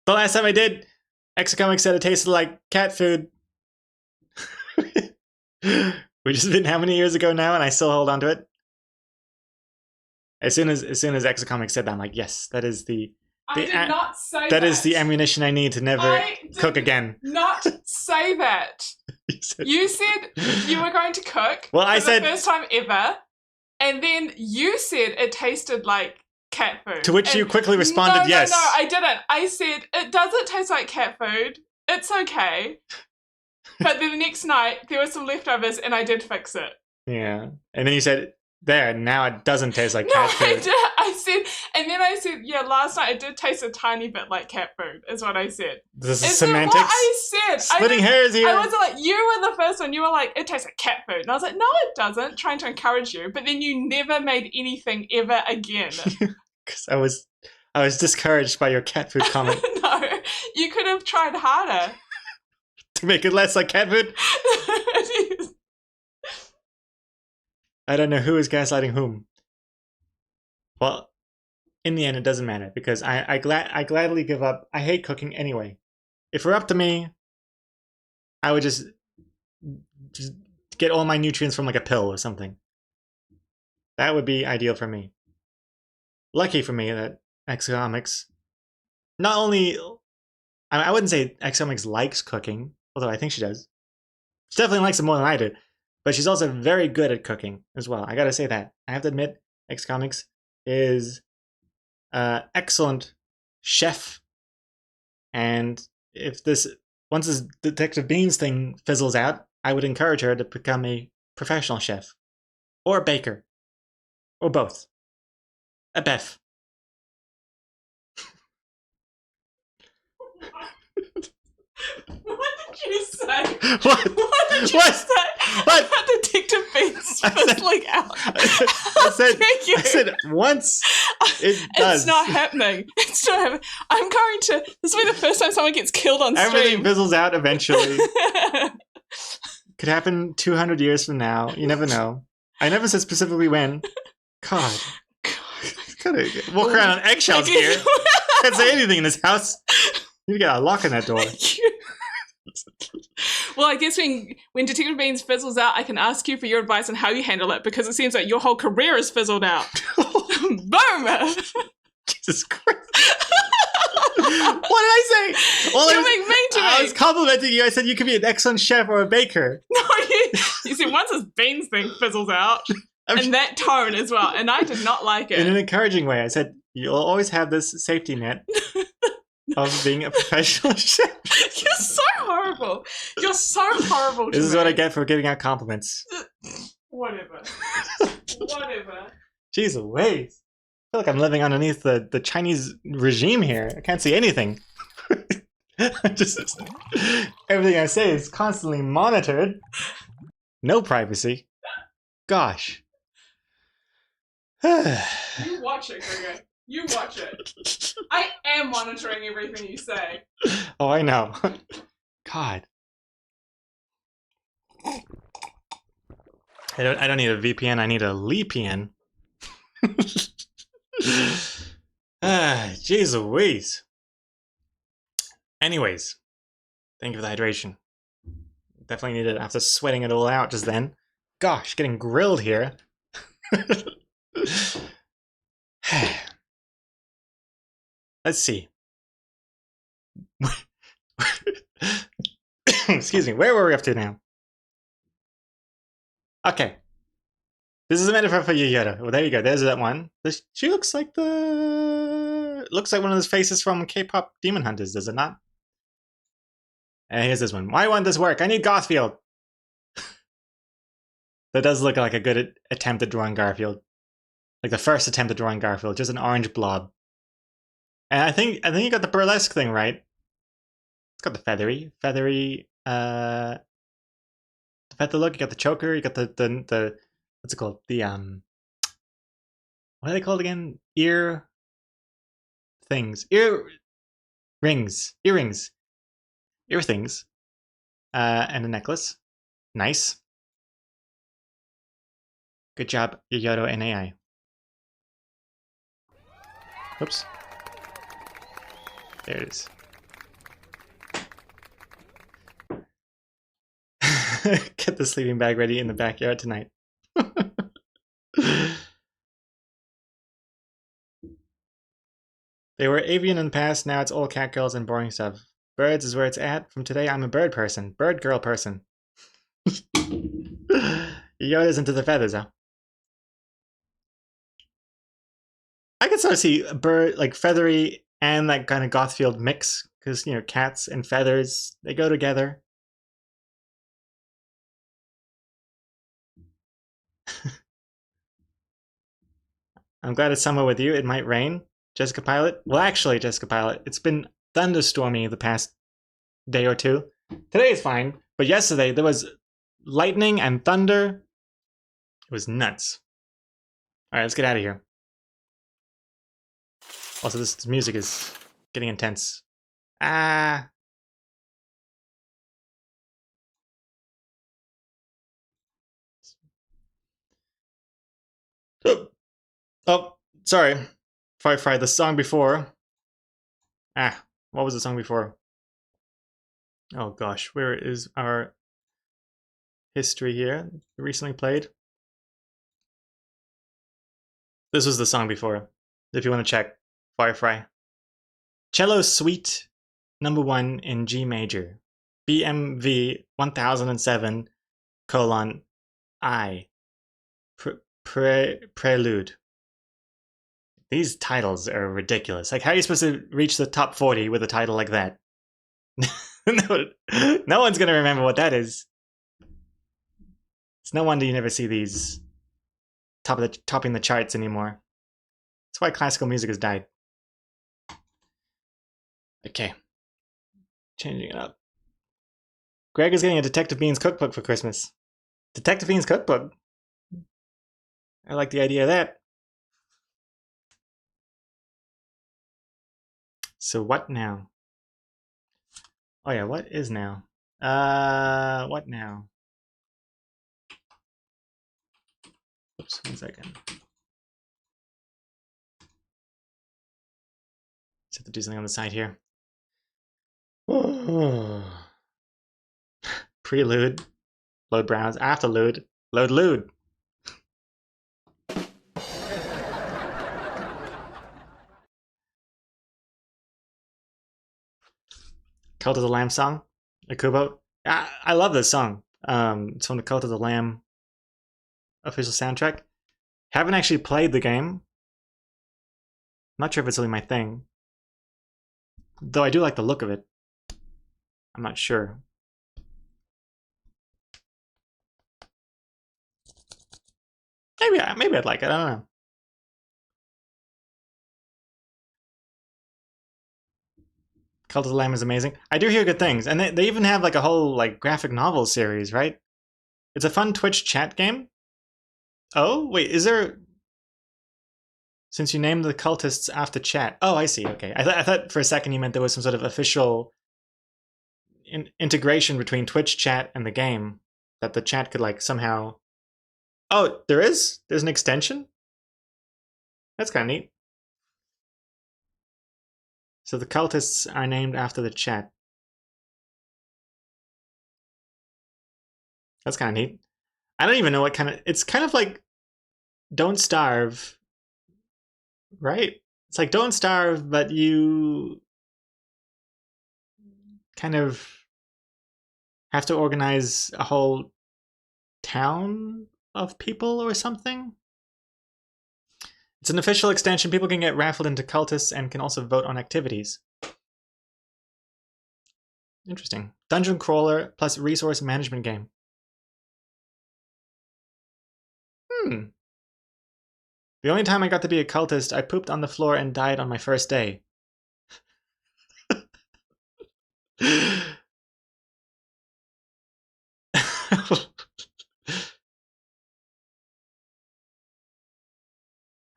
The last time I did, Exocomics said it tasted like cat food. Which has been how many years ago now, and I still hold on to it. As soon as Exocomics said that, I'm like, yes, that is the I did not say that. that is the ammunition I need to never I cook did again. Not say that. You said you were going to cook. Well, I for said the first time ever, and then you said it tasted like cat food. To which you And quickly responded, yes. No, I didn't. I said it doesn't taste like cat food. It's okay. But then the next night there were some leftovers, and I did fix it. Yeah, and then you said, "There, now it doesn't taste like No, cat I food." did. I said, and then I said, yeah, last night it did taste a tiny bit like cat food. Is what I said. This is Is semantics. what I said. Splitting hairs here. I wasn't like, you were the first one. You were like, it tastes like cat food. And I was like, no, it doesn't. Trying to encourage you. But then you never made anything ever again. Because I was discouraged by your cat food comment No, you could have tried harder. to make it less like cat food. I don't know who is gaslighting whom. Well, in the end, it doesn't matter because I gladly give up. I hate cooking anyway. If it were up to me, I would just get all my nutrients from like a pill or something. That would be ideal for me. Lucky for me that Exocomics not only, I wouldn't say Exocomics likes cooking, although I think she does. She definitely likes it more than I do, but she's also very good at cooking as well. I gotta say that. I have to admit, Exocomics is excellent chef, and if once this Detective Beans thing fizzles out, I would encourage her to become a professional chef, or a baker, or both. A Beth. What did you say? What? What did you What? say? What? About Detective Beans I said- fizzling out. I said once it does. It's not happening. It's not happening. I'm going to. This will be the first time someone gets killed on Everything stream. fizzles out eventually. Could happen 200 years from now. You never know. I never said specifically when. God. Gotta walk around on eggshells here. Can't say anything in this house. You got a lock on that door. Well, I guess when Detective Beans fizzles out, I can ask you for your advice on how you handle it because it seems like your whole career is fizzled out. Boom! Jesus Christ. What did I say? Well, You're being mean to me. I was complimenting you. I said you could be an excellent chef or a baker. No, you see, once this Beans thing fizzles out, and that tone as well, and I did not like In an it. encouraging way. I said you'll always have this safety net of being a professional chef. You're so horrible. You're so horrible to This is me. what I get for giving out compliments. Whatever. Whatever. Jeez Louise. I feel like I'm living underneath the Chinese regime here. I can't see anything. Just everything I say is constantly monitored. No privacy. Gosh. You watch it, Gregor. You watch it. I am monitoring everything you say. Oh, I know. God. I don't need a VPN. I need a LePN. Jeez Louise. Anyways, thank you for the hydration. Definitely needed it after sweating it all out just then. Gosh, getting grilled here. Let's see. Excuse me, where were we up to now? Okay. This is a metaphor for Yoyoda. Well, there you go. There's that one. She looks like looks like one of those faces from K-pop Demon Hunters, does it not? And here's this one. Why won't this work? I need Garfield. That does look like a good attempt at drawing Garfield. Like the first attempt at drawing Garfield, just an orange blob. And I think you got the burlesque thing right. It's got the feathery, the feather look. You got the choker. You got the what's it called? The what are they called again? Ear things. Earrings. Ear things. And a necklace. Nice. Good job, Yoyoto and AI. Oops. There it is. Get the sleeping bag ready in the backyard tonight. They were avian in the past, now it's all catgirls and boring stuff. Birds is where it's at. From today, I'm a bird person. Bird girl person. Yoda's into the feathers, huh? I could sort of see a bird, like feathery and that kind of Gothfield mix, because, you know, cats and feathers, they go together. I'm glad it's summer with you. It might rain. Jessica Pilot? Well, actually, Jessica Pilot, it's been thunderstormy the past day or two. Today is fine, but yesterday there was lightning and thunder. It was nuts. Alright, let's get out of here. Also, this music is getting intense. Ah. Oh, sorry. Firefly, the song before. Ah, what was the song before? Oh gosh, where is our history here? Recently played. This was the song before, if you want to check. Firefly. Cello Suite number 1 in G major. BMV 1007 colon I. Prelude. These titles are ridiculous. Like, how are you supposed to reach the top 40 with a title like that? No one's gonna remember what that is. It's no wonder you never see these topping the charts anymore. That's why classical music has died. Okay. Changing it up. Greg is getting a Detective Beans cookbook for Christmas. Detective Beans cookbook? I like the idea of that. So what now? Oh yeah, what is now? What now? Oops, 1 second. Just have to do something on the side here. Prelude. Load browse. Afterlude. Load lude. Cult of the Lamb song. Akubo. I love this song. It's from the Cult of the Lamb official soundtrack. Haven't actually played the game. Not sure if it's really my thing. Though I do like the look of it. I'm not sure. Maybe I'd like it. I don't know. Cult of the Lamb is amazing. I do hear good things, and they even have like a whole like graphic novel series, right? It's a fun Twitch chat game. Oh wait, is there? Since you named the cultists after chat. Oh, I see. Okay, I thought for a second you meant there was some sort of official integration between Twitch chat and the game, that the chat could like somehow. Oh, there is. There's an extension. That's kind of neat. So the cultists are named after the chat. That's kind of neat. I don't even know what kind of... It's kind of like Don't Starve, right? It's like Don't Starve, but you kind of have to organize a whole town of people or something. It's an official extension. People can get raffled into cultists and can also vote on activities. Interesting. Dungeon crawler plus resource management game. The only time I got to be a cultist, I pooped on the floor and died on my first day.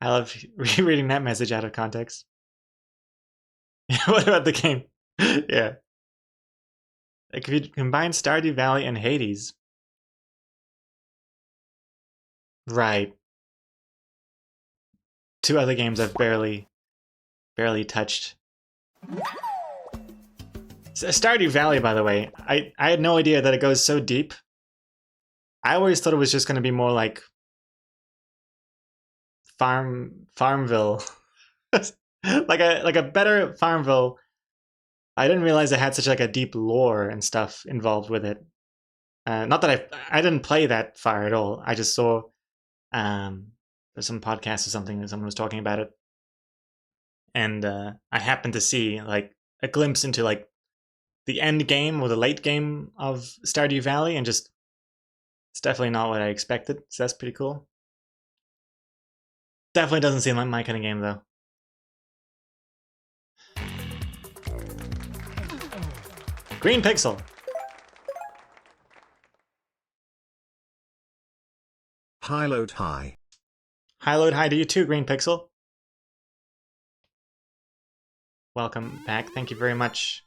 I love reading that message out of context. What about the game? Yeah. Like if you combine Stardew Valley and Hades. Right. Two other games I've barely touched. Stardew Valley, by the way, I had no idea that it goes so deep. I always thought it was just going to be more like Farmville, like a better Farmville. I didn't realize it had such like a deep lore and stuff involved with it. Not that I didn't play that far at all. I just saw there's some podcast or something that someone was talking about it, and I happened to see like a glimpse into like the end game or the late game of Stardew Valley, and just it's definitely not what I expected. So that's pretty cool. Definitely doesn't seem like my kind of game though. Green Pixel. High load high. High load high to you too, Green Pixel. Welcome back. Thank you very much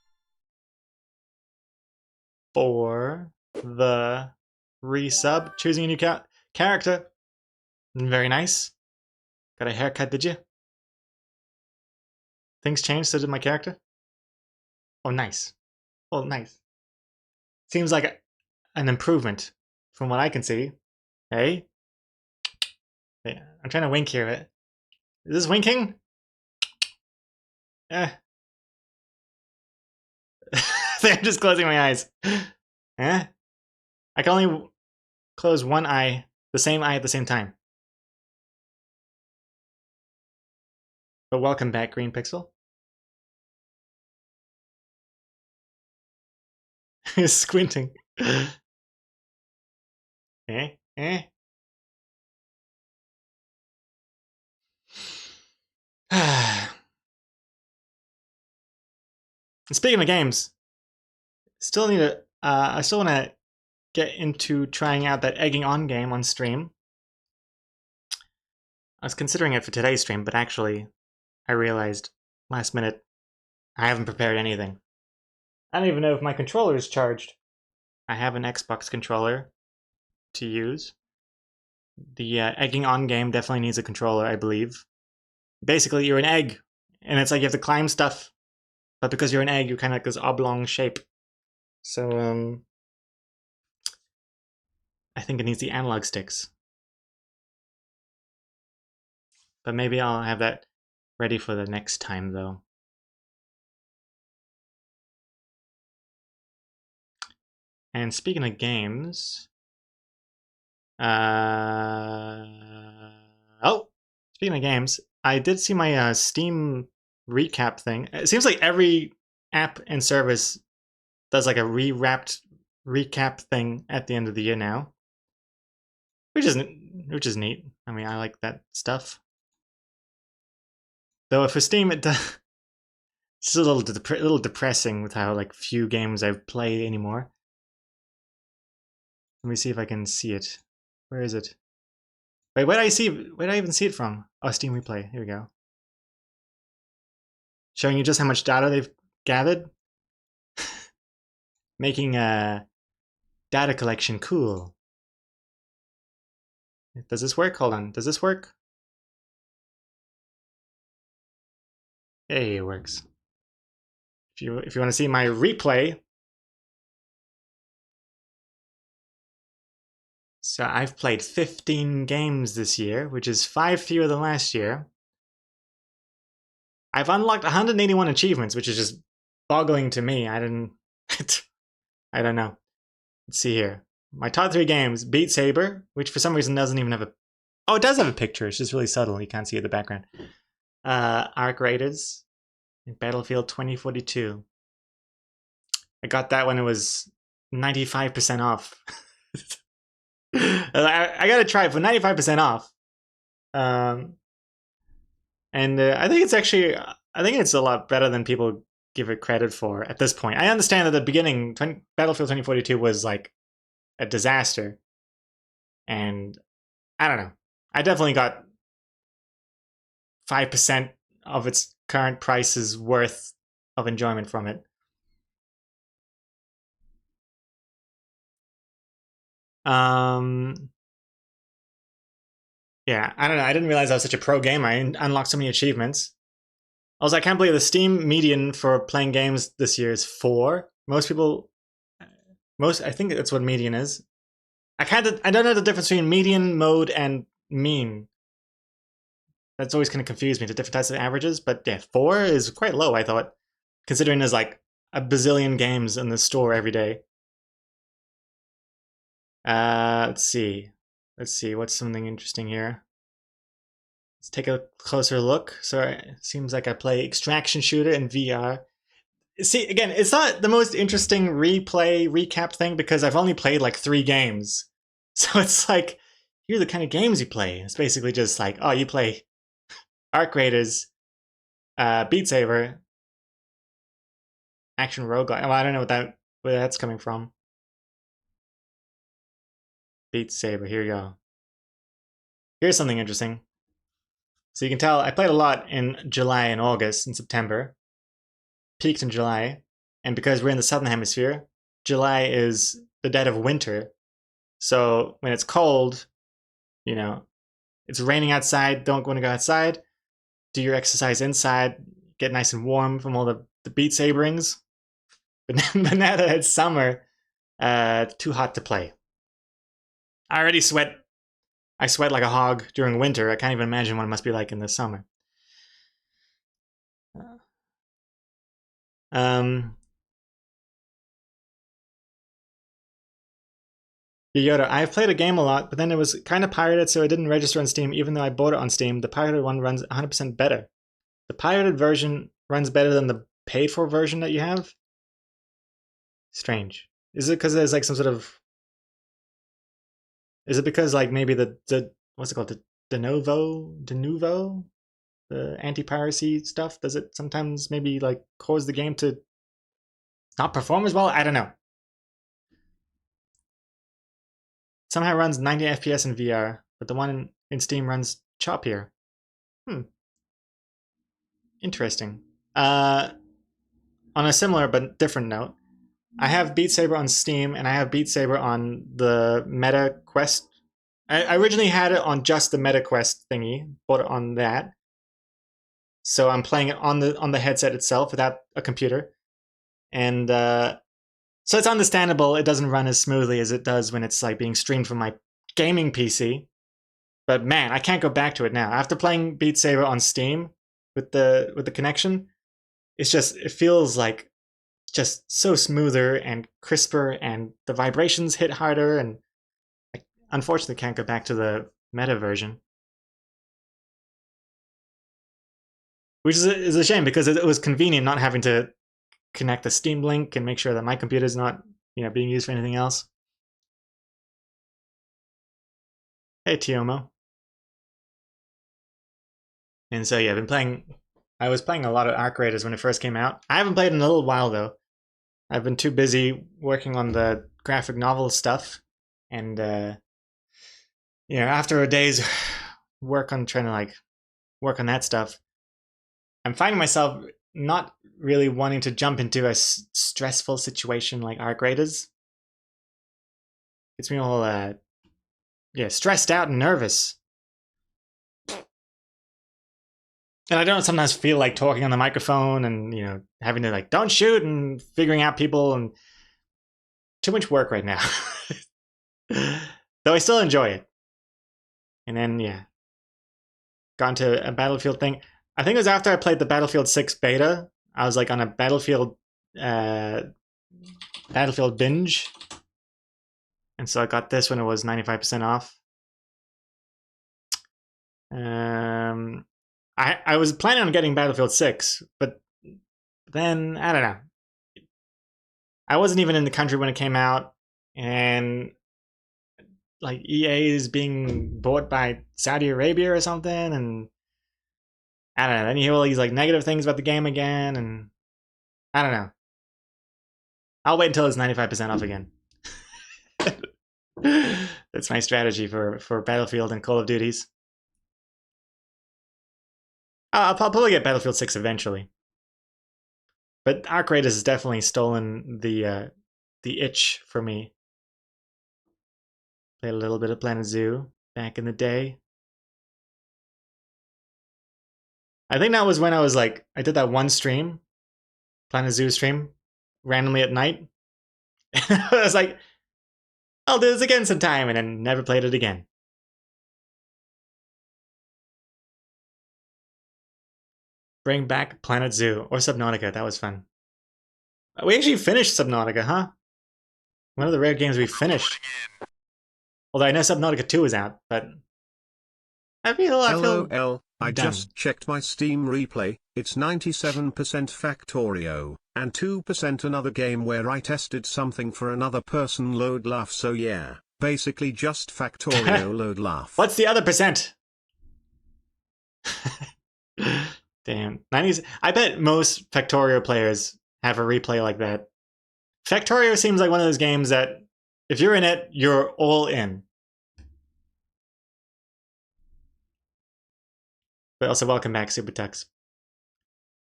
for the resub. Choosing a new character. Very nice. Got a haircut, did you? Things changed, so did my character. Oh, nice. Oh, nice. Seems like an improvement from what I can see. Hey? Hey, I'm trying to wink here. Is this winking? Eh. I'm just closing my eyes. Eh? I can only close one eye, the same eye at the same time. But welcome back, Green Pixel. He's squinting. Eh? Eh? Speaking of games, still need to. I still want to get into trying out that Egging On game on stream. I was considering it for today's stream, but actually, I realized last minute I haven't prepared anything. I don't even know if my controller is charged. I have an Xbox controller to use. The Egging On game definitely needs a controller, I believe. Basically, you're an egg, and it's like you have to climb stuff, but because you're an egg, you're kind of like this oblong shape. So, I think it needs the analog sticks. But maybe I'll have that ready for the next time, though. And speaking of games... speaking of games, I did see my Steam recap thing. It seems like every app and service does like a rewrapped recap thing at the end of the year now, which is neat. I mean, I like that stuff. Though for Steam, it's a little depressing with how like few games I play anymore. Let me see if I can see it. Where is it? Wait, where did I even see it from? Oh, Steam Replay. Here we go. Showing you just how much data they've gathered. Making a data collection cool. Does this work? Hold on. Does this work? Hey, it works. If you want to see my replay, so I've played 15 games this year, which is 5 fewer than last year. I've unlocked 181 achievements, which is just boggling to me. I don't know. Let's see here. My top 3 games: Beat Saber, which for some reason doesn't even have a... Oh, it does have a picture. It's just really subtle. You can't see it in the background. Arc Raiders, Battlefield 2042. I got that when it was 95% off. I gotta try it for 95% off. And I think it's a lot better than people give it credit for at this point. I understand that at the beginning, Battlefield 2042 was like a disaster. And I don't know. I definitely got 5% of its current price's worth of enjoyment from it. Yeah, I don't know. I didn't realize I was such a pro gamer. I unlocked so many achievements. Also, I can't believe the Steam median for playing games this year is 4. Most people, I think that's what median is. I don't know the difference between median, mode, and mean. That's always kind of confused me, the different types of averages. But yeah, 4 is quite low, I thought, considering there's like a bazillion games in the store every day. Let's see. What's something interesting here? Let's take a closer look. So it seems like I play Extraction Shooter in VR. See, again, it's not the most interesting recap thing because I've only played like 3 games. So it's like, here are the kind of games you play. It's basically just like, oh, you play Arc Raiders, Beat Saber, Action Roguelike. Well, I don't know where that's coming from. Beat Saber, here you go. Here's something interesting. So you can tell I played a lot in July and August and September. Peaked in July. And because we're in the Southern Hemisphere, July is the dead of winter. So when it's cold, you know, it's raining outside, don't want to go outside. Do your exercise inside, get nice and warm from all the Beat Saberings. But now that it's summer, too hot to play. I already sweat. I sweat like a hog during winter. I can't even imagine what it must be like in the summer. Yoda, I've played a game a lot, but then it was kind of pirated, so it didn't register on Steam, even though I bought it on Steam. The pirated one runs 100% better. The pirated version runs better than the paid-for version that you have? Strange. Is it because there's like some sort of... Is it because like maybe the what's it called? The Denuvo? The anti-piracy stuff? Does it sometimes maybe like cause the game to not perform as well? I don't know. Somehow it runs 90 FPS in VR, but the one in Steam runs choppier. Interesting. On a similar but different note, I have Beat Saber on Steam and I have Beat Saber on the Meta Quest. I originally had it on just the Meta Quest thingy, bought it on that. So I'm playing it on the headset itself without a computer. And so it's understandable it doesn't run as smoothly as it does when it's like being streamed from my gaming PC. But man, I can't go back to it now. After playing Beat Saber on Steam with the connection, it feels like just so smoother and crisper, and the vibrations hit harder, and I unfortunately can't go back to the Meta version. Which is a shame because it was convenient not having to connect the Steam Link and make sure that my computer is not, being used for anything else. Hey, Tiomo. And so yeah, I was playing a lot of Arc Raiders when it first came out. I haven't played in a little while though. I've been too busy working on the graphic novel stuff, and after a day's work on trying to work on that stuff, I'm finding myself not really wanting to jump into a stressful situation like Arc Raiders. It's me all stressed out and nervous. And I don't sometimes feel like talking on the microphone and, having to don't shoot and figuring out people, and too much work right now. Though I still enjoy it. And then, gone to a Battlefield thing. I think it was after I played the Battlefield 6 beta. I was on a Battlefield binge. And so I got this when it was 95% off. I was planning on getting Battlefield 6, but then, I don't know. I wasn't even in the country when it came out, and EA is being bought by Saudi Arabia or something, and I don't know. Then you hear all these negative things about the game again, and I don't know. I'll wait until it's 95% off again. That's my strategy for Battlefield and Call of Duties. I'll probably get Battlefield 6 eventually. But Arc Raiders has definitely stolen the itch for me. Played a little bit of Planet Zoo back in the day. I think that was when I was like, I did that one stream, Planet Zoo stream, randomly at night. I was like, I'll do this again sometime, and then never played it again. Bring back Planet Zoo or Subnautica. That was fun. We actually finished Subnautica, huh? One of the rare games we finished. Although I know Subnautica 2 is out, but I feel LOL, I done. just checked my Steam replay, it's 97% Factorio, and 2% another game where I tested something for another person load laugh, so yeah, basically just Factorio load laugh. What's the other percent? Damn. 90s. I bet most Factorio players have a replay like that. Factorio seems like one of those games that if you're in it, you're all in. But also welcome back, Super Tux.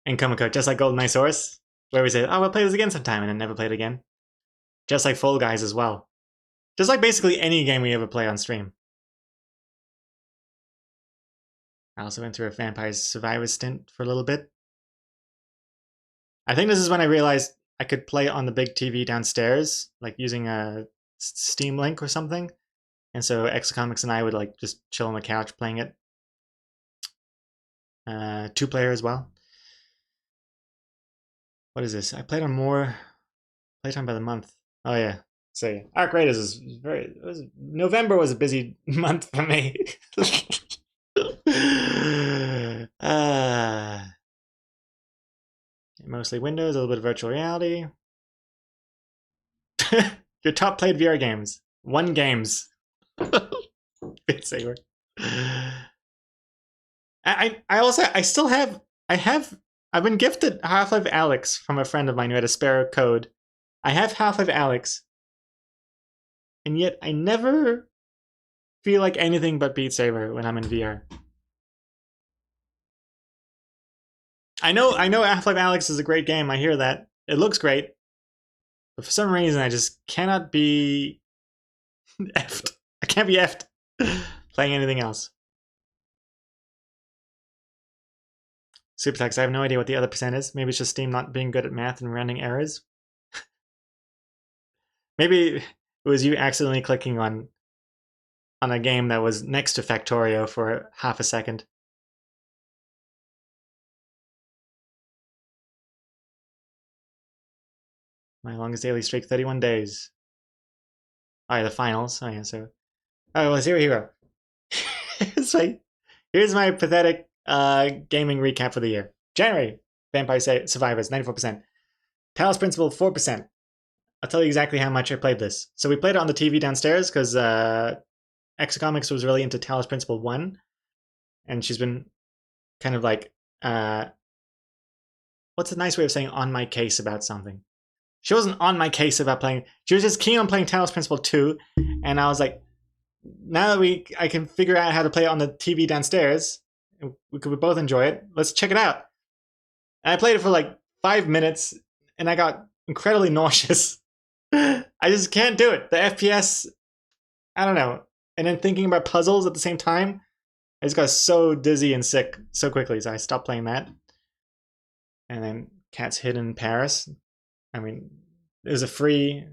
And Komiko, just like Golden Isource, where we say, oh, we'll play this again sometime, and then never play it again. Just like Fall Guys as well. Just like basically any game we ever play on stream. I also went through a Vampire Survivors stint for a little bit. I think this is when I realized I could play on the big TV downstairs, like using a Steam Link or something. And so Exocomics and I would like just chill on the couch playing it. 2-player as well. What is this? I played on more playtime by the month. Oh yeah. So yeah. Arc Raiders is November was a busy month for me. Mostly Windows, a little bit of virtual reality. Your top played VR games. 1 games. Beat Saber. I've been gifted Half-Life Alyx from a friend of mine who had a spare code. I have Half-Life Alyx. And yet I never feel like anything but Beat Saber when I'm in VR. I know Half-Life Alyx is a great game. I hear that. It looks great. But for some reason, I just cannot be effed. I can't be effed playing anything else. Supertext, I have no idea what the other percent is. Maybe it's just Steam not being good at math and rounding errors. Maybe it was you accidentally clicking on a game that was next to Factorio for half a second. My longest daily streak, 31 days. Oh yeah, the finals. Oh yeah, so... Oh, well, here we go. It's like, here's my pathetic gaming recap for the year. January, Vampire Survivors, 94%. Talos Principle, 4%. I'll tell you exactly how much I played this. So we played it on the TV downstairs because Exocomics was really into Talos Principle 1. And she's been kind of like, what's a nice way of saying on my case about something? She wasn't on my case about playing. She was just keen on playing Talos Principle 2. And I was like, now that I can figure out how to play it on the TV downstairs, we could both enjoy it. Let's check it out. And I played it for like 5 minutes, and I got incredibly nauseous. I just can't do it. The FPS, I don't know. And then thinking about puzzles at the same time, I just got so dizzy and sick so quickly, so I stopped playing that. And then Cat's Hidden in Paris. I mean, it was a free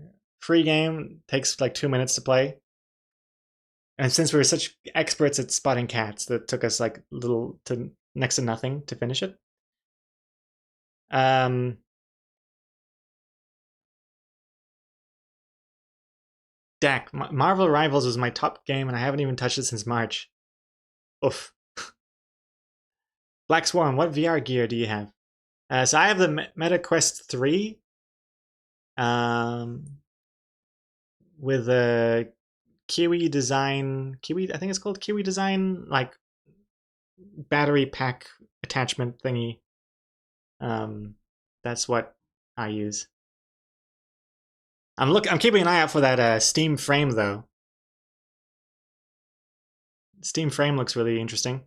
game. It takes like 2 minutes to play. And since we were such experts at spotting cats, that took us like little to next to nothing to finish it. Dak, Marvel Rivals was my top game, and I haven't even touched it since March. Oof. Black Swarm, what VR gear do you have? So I have the Meta Quest 3. With a Kiwi Design, I think it's called Kiwi Design, like battery pack attachment thingy. That's what I use. I'm keeping an eye out for that Steam frame though. Steam frame looks really interesting.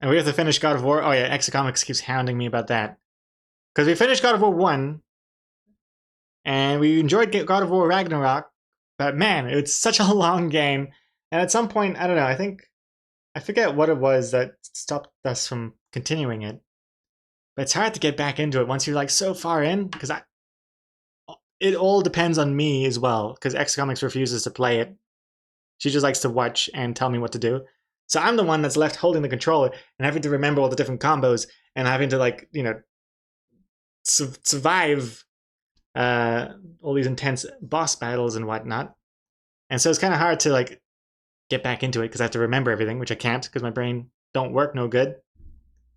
And we have to finish God of War. Oh yeah, Exocomics keeps hounding me about that. Because we finished God of War 1. and we enjoyed God of War Ragnarok, but man, it's such a long game. And at some point, I don't know, I forget what it was that stopped us from continuing it. But it's hard to get back into it once you're like so far in, because it all depends on me as well, because XComics refuses to play it. She just likes to watch and tell me what to do. So I'm the one that's left holding the controller and having to remember all the different combos and having to, like, you know, survive all these intense boss battles and whatnot. And so it's kind of hard to, like, get back into it because I have to remember everything, which I can't because my brain don't work no good.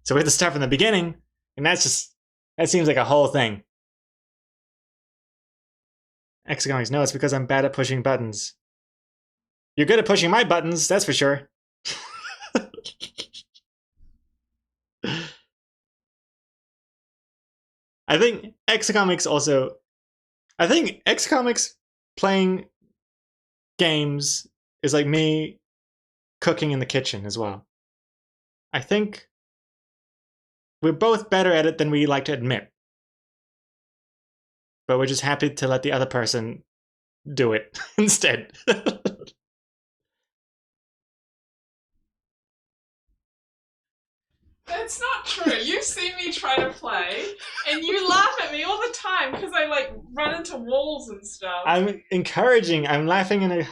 So we have to start from the beginning, and that seems like a whole thing. XComics, no, it's because I'm bad at pushing buttons. You're good at pushing my buttons, that's for sure. I think XComics playing games is like me cooking in the kitchen as well. I think we're both better at it than we like to admit. But we're just happy to let the other person do it instead. That's not true. You see me try to play, and you laugh at me all the time because I like run into walls and stuff. I'm encouraging. I'm laughing in a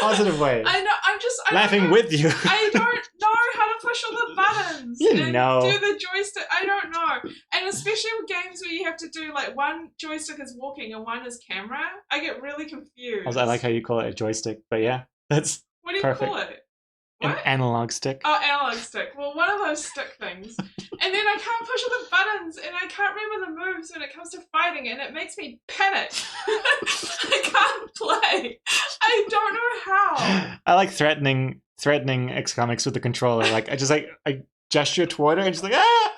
positive way. I know. I'm laughing with you. I don't know how to push all the buttons. You know. Do the joystick. I don't know. And especially with games where you have to do like one joystick is walking and one is camera, I get really confused. Also, I like how you call it a joystick, but yeah, that's what do you perfect. call it? An What? analog stick. Oh, analog stick. Well, one of those stick things. And then I can't push all the buttons, and I can't remember the moves when it comes to fighting, and it makes me panic. I can't play. I don't know how. I like threatening XComics with the controller. Like I gesture toward her and she's like, ah!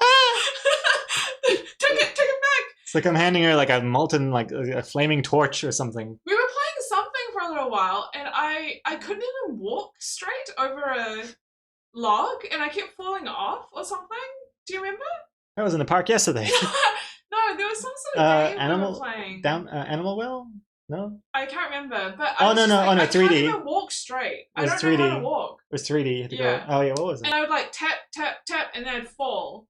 Take it back. It's like I'm handing her like a molten, like a flaming torch or something. We were playing something for a little while, and I couldn't even walk straight over a log, and I kept falling off or something. Do you remember? I was in the park yesterday. No, there was some sort of game we were playing. Animal Well? No? I can't remember, but Oh, no, 3D. I can't even walk straight. I don't know how to walk. It was 3D. You had to Yeah. go, oh yeah, what was it? And I would like tap, and then I'd fall.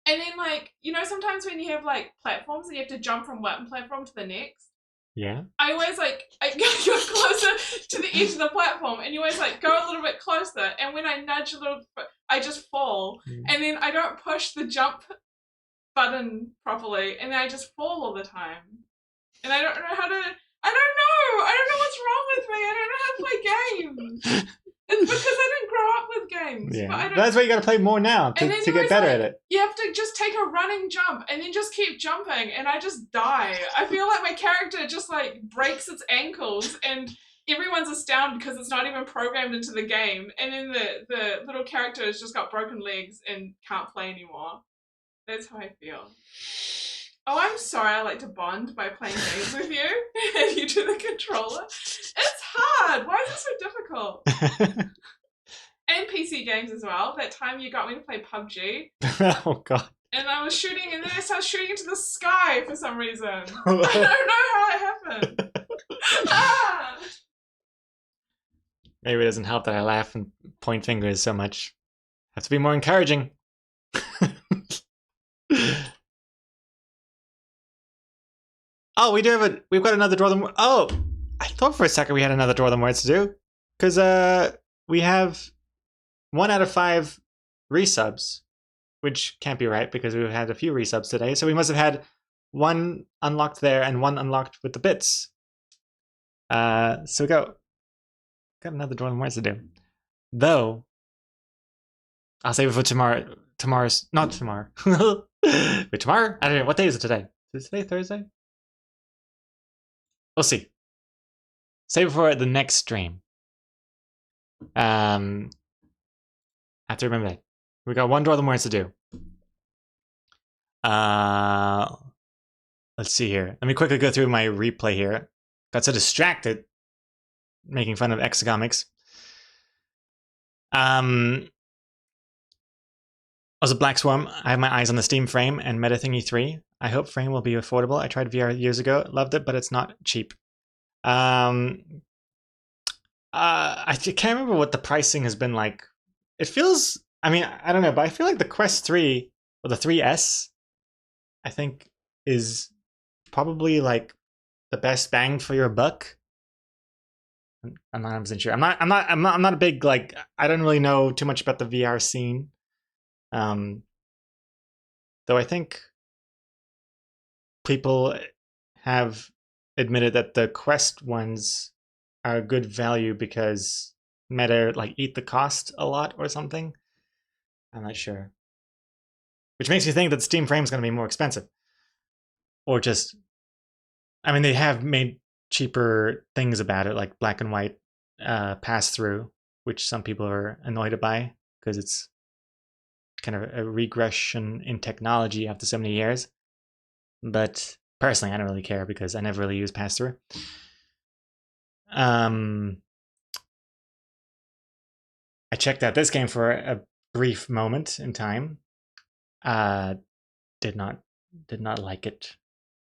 And then like, you know, sometimes when you have like platforms and you have to jump from one platform to the next, Yeah? I always like, I go closer to the edge of the platform, and you always like go a little bit closer, and when I nudge a little bit, I just fall. And then I don't push the jump button properly, and then I just fall all the time. And I don't know how to, I don't know what's wrong with me. I don't know how to play games. It's because I didn't grow up with games. Yeah. But I don't, That's why you gotta play more now to then get always, better like, at it. You have to just take a running jump and then just keep jumping, and I just die. I feel like my character just like breaks its ankles, and everyone's astounded because it's not even programmed into the game. And then the little character has just got broken legs and can't play anymore. That's how I feel. Oh, I'm sorry. I like to bond by playing games with you. And you do the controller. It's hard. Why is it so difficult? And PC games as well. That time you got me to play PUBG. Oh god. And I was shooting, and then I started shooting into the sky for some reason. I don't know how it happened. Ah! Maybe it doesn't help that I laugh and point fingers so much. Have to be more encouraging. Oh, we've got another Draw Them. Oh, I thought for a second we had another Draw Them Words to do. Because we have 1 out of 5 resubs, which can't be right because we've had a few resubs today. So we must have had 1 unlocked there and 1 unlocked with the bits. So we got another Draw Them Words to do. Though, I'll save it for tomorrow. Not tomorrow. But tomorrow? I don't know. What day is it today? Is it today Thursday? We'll see. Save it for the next stream. I have to remember that. We got 1 Draw Them Words to do. Let's see here. Let me quickly go through my replay here. Got so distracted making fun of XComics. Also, Black Swarm, I have my eyes on the Steam frame and Meta Thingy 3. I hope Frame will be affordable. I tried VR years ago, loved it, but it's not cheap. I can't remember what the pricing has been like. It feels, I mean, I don't know, but I feel like the Quest 3 or the 3S, I think, is probably like the best bang for your buck. I'm not 100% sure. I'm not a big, like, I don't really know too much about the VR scene. Though I think people have admitted that the Quest ones are a good value because Meta like eat the cost a lot or something. I'm not sure. Which makes me think that Steam Frame is going to be more expensive. Or just, I mean, they have made cheaper things about it, like black and white pass through, which some people are annoyed by because it's kind of a regression in technology after so many years. But personally, I don't really care because I never really use pass through. I checked out this game for a brief moment in time. Did not like it.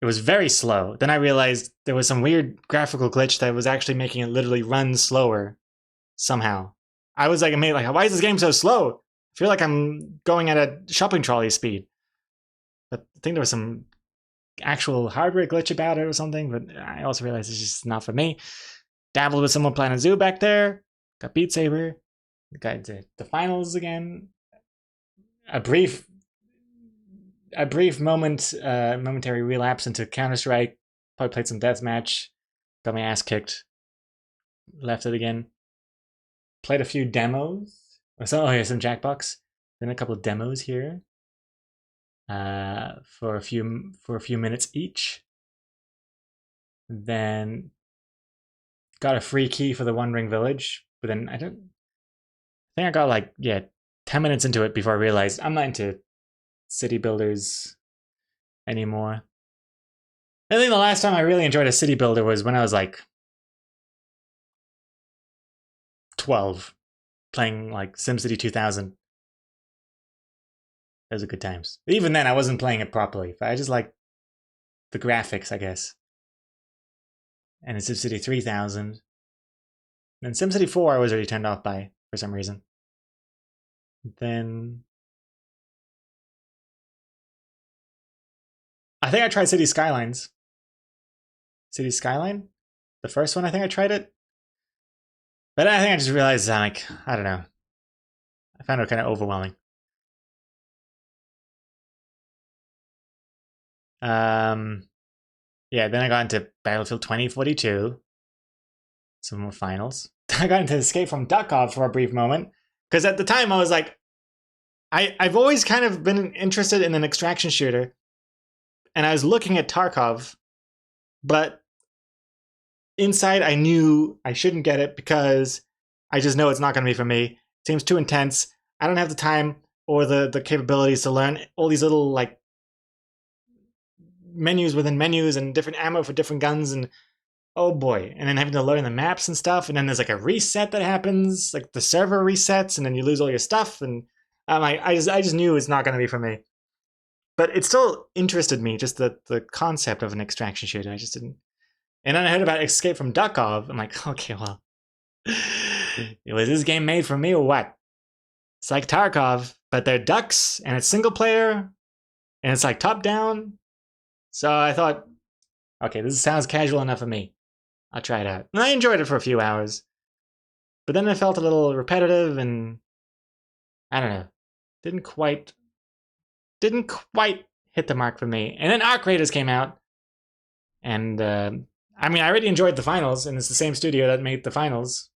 It was very slow. Then I realized there was some weird graphical glitch that was actually making it literally run slower somehow. I was like, amazed, like, why is this game so slow? I feel like I'm going at a shopping trolley speed. But I think there was some actual hardware glitch about it or something, but I also realized it's just not for me. Dabbled with Someone Planet Zoo back there. Got Beat Saber. Got the finals again. A brief momentary relapse into Counter-Strike. Probably played some deathmatch. Got my ass kicked. Left it again. Played a few demos. Some Jackbox. Then a couple of demos here. For a few minutes each. Then got a free key for the One Ring Village, but then I think I got like 10 minutes into it before I realized I'm not into city builders anymore. I think the last time I really enjoyed a city builder was when I was like 12, playing like SimCity 2000. Those are good times. Even then, I wasn't playing it properly, but I just like the graphics, I guess. And in SimCity 3000. And SimCity 4 I was already turned off by for some reason. Then I think I tried City Skylines. City Skyline? The first one, I think I tried it. But I think I just realized, like, I don't know. I found it kind of overwhelming. Yeah, then I got into Battlefield 2042. Some more finals. I got into Escape from Duckov for a brief moment. Because at the time I was like, I've always kind of been interested in an extraction shooter. And I was looking at Tarkov, but inside I knew I shouldn't get it because I just know it's not going to be for me. It seems too intense. I don't have the time or the capabilities to learn all these little like menus within menus and different ammo for different guns, and oh boy. And then having to learn the maps and stuff, and then there's like a reset that happens, like the server resets, and then you lose all your stuff, and I'm like, I just knew it's not going to be for me. But it still interested me, just the concept of an extraction shooter. I just didn't. And then I heard about Escape from Duckov. I'm like, okay, well, was this game made for me or what? It's like Tarkov, but they're ducks, and it's single player, and it's like top down. So I thought, okay, this sounds casual enough for me. I'll try it out. And I enjoyed it for a few hours. But then it felt a little repetitive, and I don't know. Didn't quite hit the mark for me. And then Arc Raiders came out. And I mean, I already enjoyed the finals, and it's the same studio that made the finals.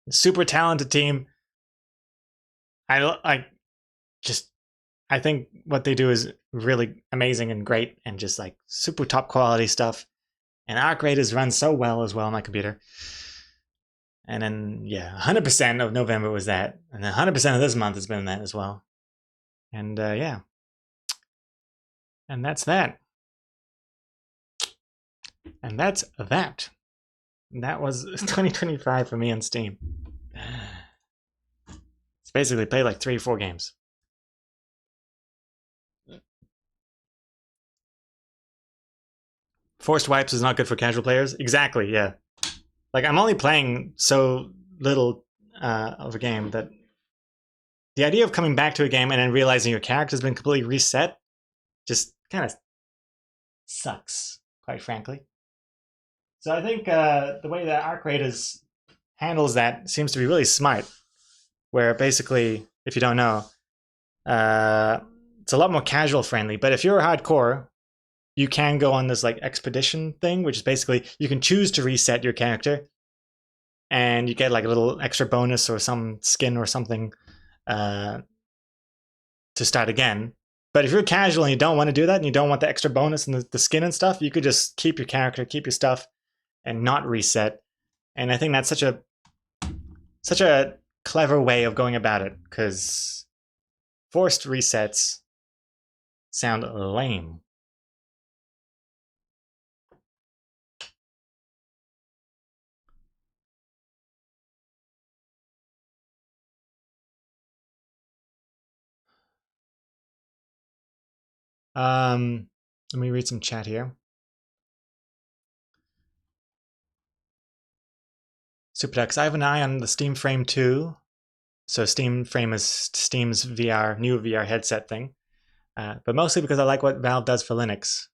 Super talented team. I think what they do is really amazing and great, and just like super top quality stuff. And Arc Raiders runs so well as well on my computer. And then 100% of November was that, and then 100% of this month has been that as well. And and that's that. And that's that. That was 2025 for me on Steam. It's basically played like 3 or 4 games. Forced wipes is not good for casual players. Exactly, yeah. Like, I'm only playing so little of a game that the idea of coming back to a game and then realizing your character's been completely reset just kind of sucks, quite frankly. So I think the way that Arc Raiders handles that seems to be really smart, where basically, if you don't know, it's a lot more casual friendly. But if you're hardcore, you can go on this like expedition thing, which is basically you can choose to reset your character, and you get like a little extra bonus or some skin or something to start again. But if you're casual and you don't want to do that, and you don't want the extra bonus and the skin and stuff, you could just keep your character, keep your stuff, and not reset. And I think that's such a clever way of going about it, because forced resets sound lame. Let me read some chat here. SuperDux, I have an eye on the Steam Frame 2. So Steam Frame is Steam's new VR headset thing. But mostly because I like what Valve does for Linux.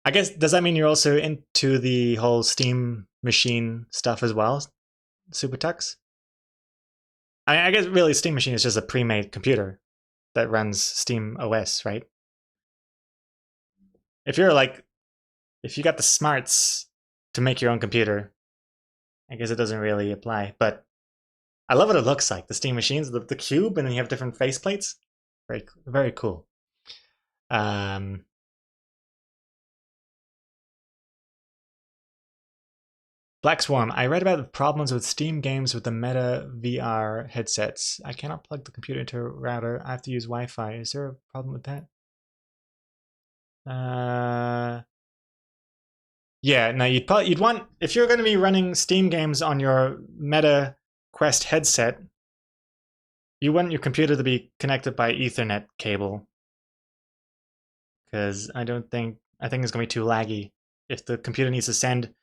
I guess, does that mean you're also into the whole Steam Machine stuff as well, SuperTux? I guess really Steam Machine is just a pre-made computer that runs Steam OS, right? If you got the smarts to make your own computer, I guess it doesn't really apply. But I love what it looks like. The Steam Machines, the cube, and then you have different faceplates. Very, very cool. Black Swarm, I read about the problems with Steam games with the Meta VR headsets. I cannot plug the computer into a router. I have to use Wi-Fi. Is there a problem with that? Yeah, no, you'd want, if you're going to be running Steam games on your Meta Quest headset, you want your computer to be connected by Ethernet cable. Because I think it's going to be too laggy. If the computer needs to send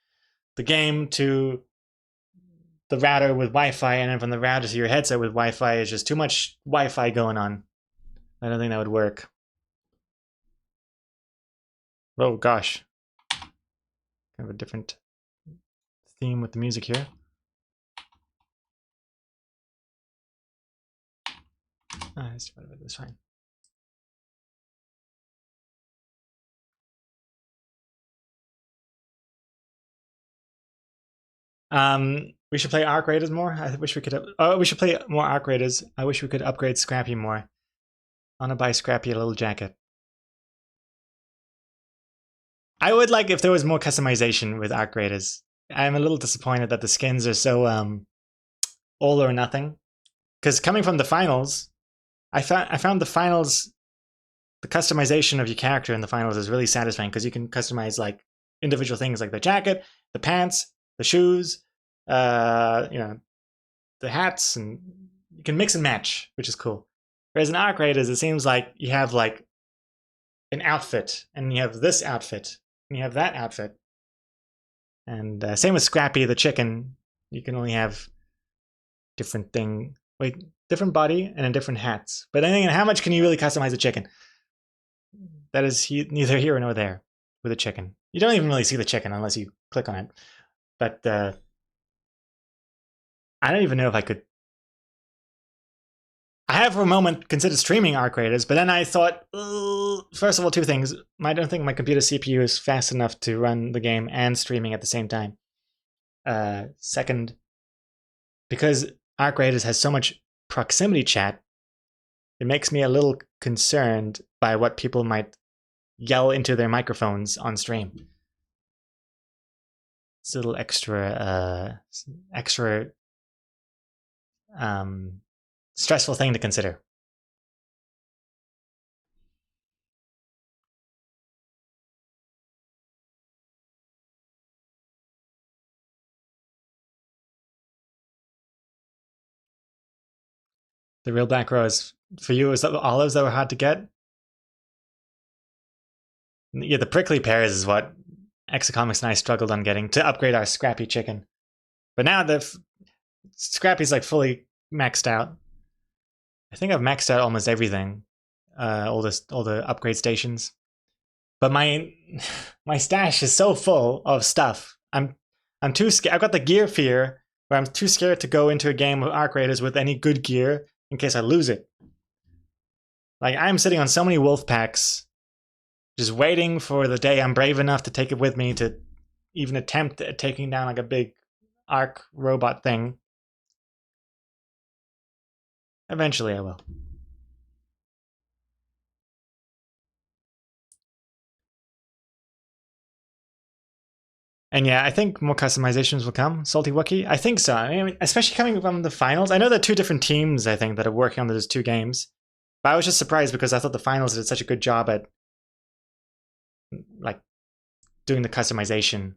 the game to the router with Wi-Fi, and then from the router to your headset with Wi-Fi, is just too much Wi-Fi going on. I don't think that would work. Oh gosh. Kind of a different theme with the music here. It's fine. We should play Arc Raiders more. I wish we could. We should play more Arc Raiders. I wish we could upgrade Scrappy more. I want to buy Scrappy a little jacket. I would like if there was more customization with Arc Raiders. I'm a little disappointed that the skins are so all or nothing. Because coming from the finals, I found the finals, the customization of your character in the finals is really satisfying, because you can customize like individual things like the jacket, the pants, the shoes, the hats, and you can mix and match, which is cool. Whereas in Arc Raiders, it seems like you have like an outfit, and you have this outfit, and you have that outfit. And same with Scrappy the chicken, you can only have different body and then different hats. But then how much can you really customize a chicken? That is neither here nor there with a chicken. You don't even really see the chicken unless you click on it. But I don't even know if I could. I have for a moment considered streaming Arc Raiders, but then I thought, first of all, two things. I don't think my computer CPU is fast enough to run the game and streaming at the same time. Second, because Arc Raiders has so much proximity chat, it makes me a little concerned by what people might yell into their microphones on stream. It's a little extra stressful thing to consider. The real Black Rose for you is the olives that were hard to get. Yeah, the prickly pears is what Exocomics and I struggled on getting to upgrade our Scrappy chicken. But now Scrappy's like fully maxed out. I think I've maxed out almost everything. All the upgrade stations. But my stash is so full of stuff. I'm too scared. I've got the gear fear where I'm too scared to go into a game of Arc Raiders with any good gear in case I lose it. Like, I'm sitting on so many wolf packs, just waiting for the day I'm brave enough to take it with me to even attempt at taking down like a big Arc robot thing. Eventually I will. And yeah, I think more customizations will come. Salty Wookie? I think so. I mean, especially coming from the finals. I know there are 2 different teams, I think, that are working on those 2 games. But I was just surprised because I thought the finals did such a good job at like doing the customization.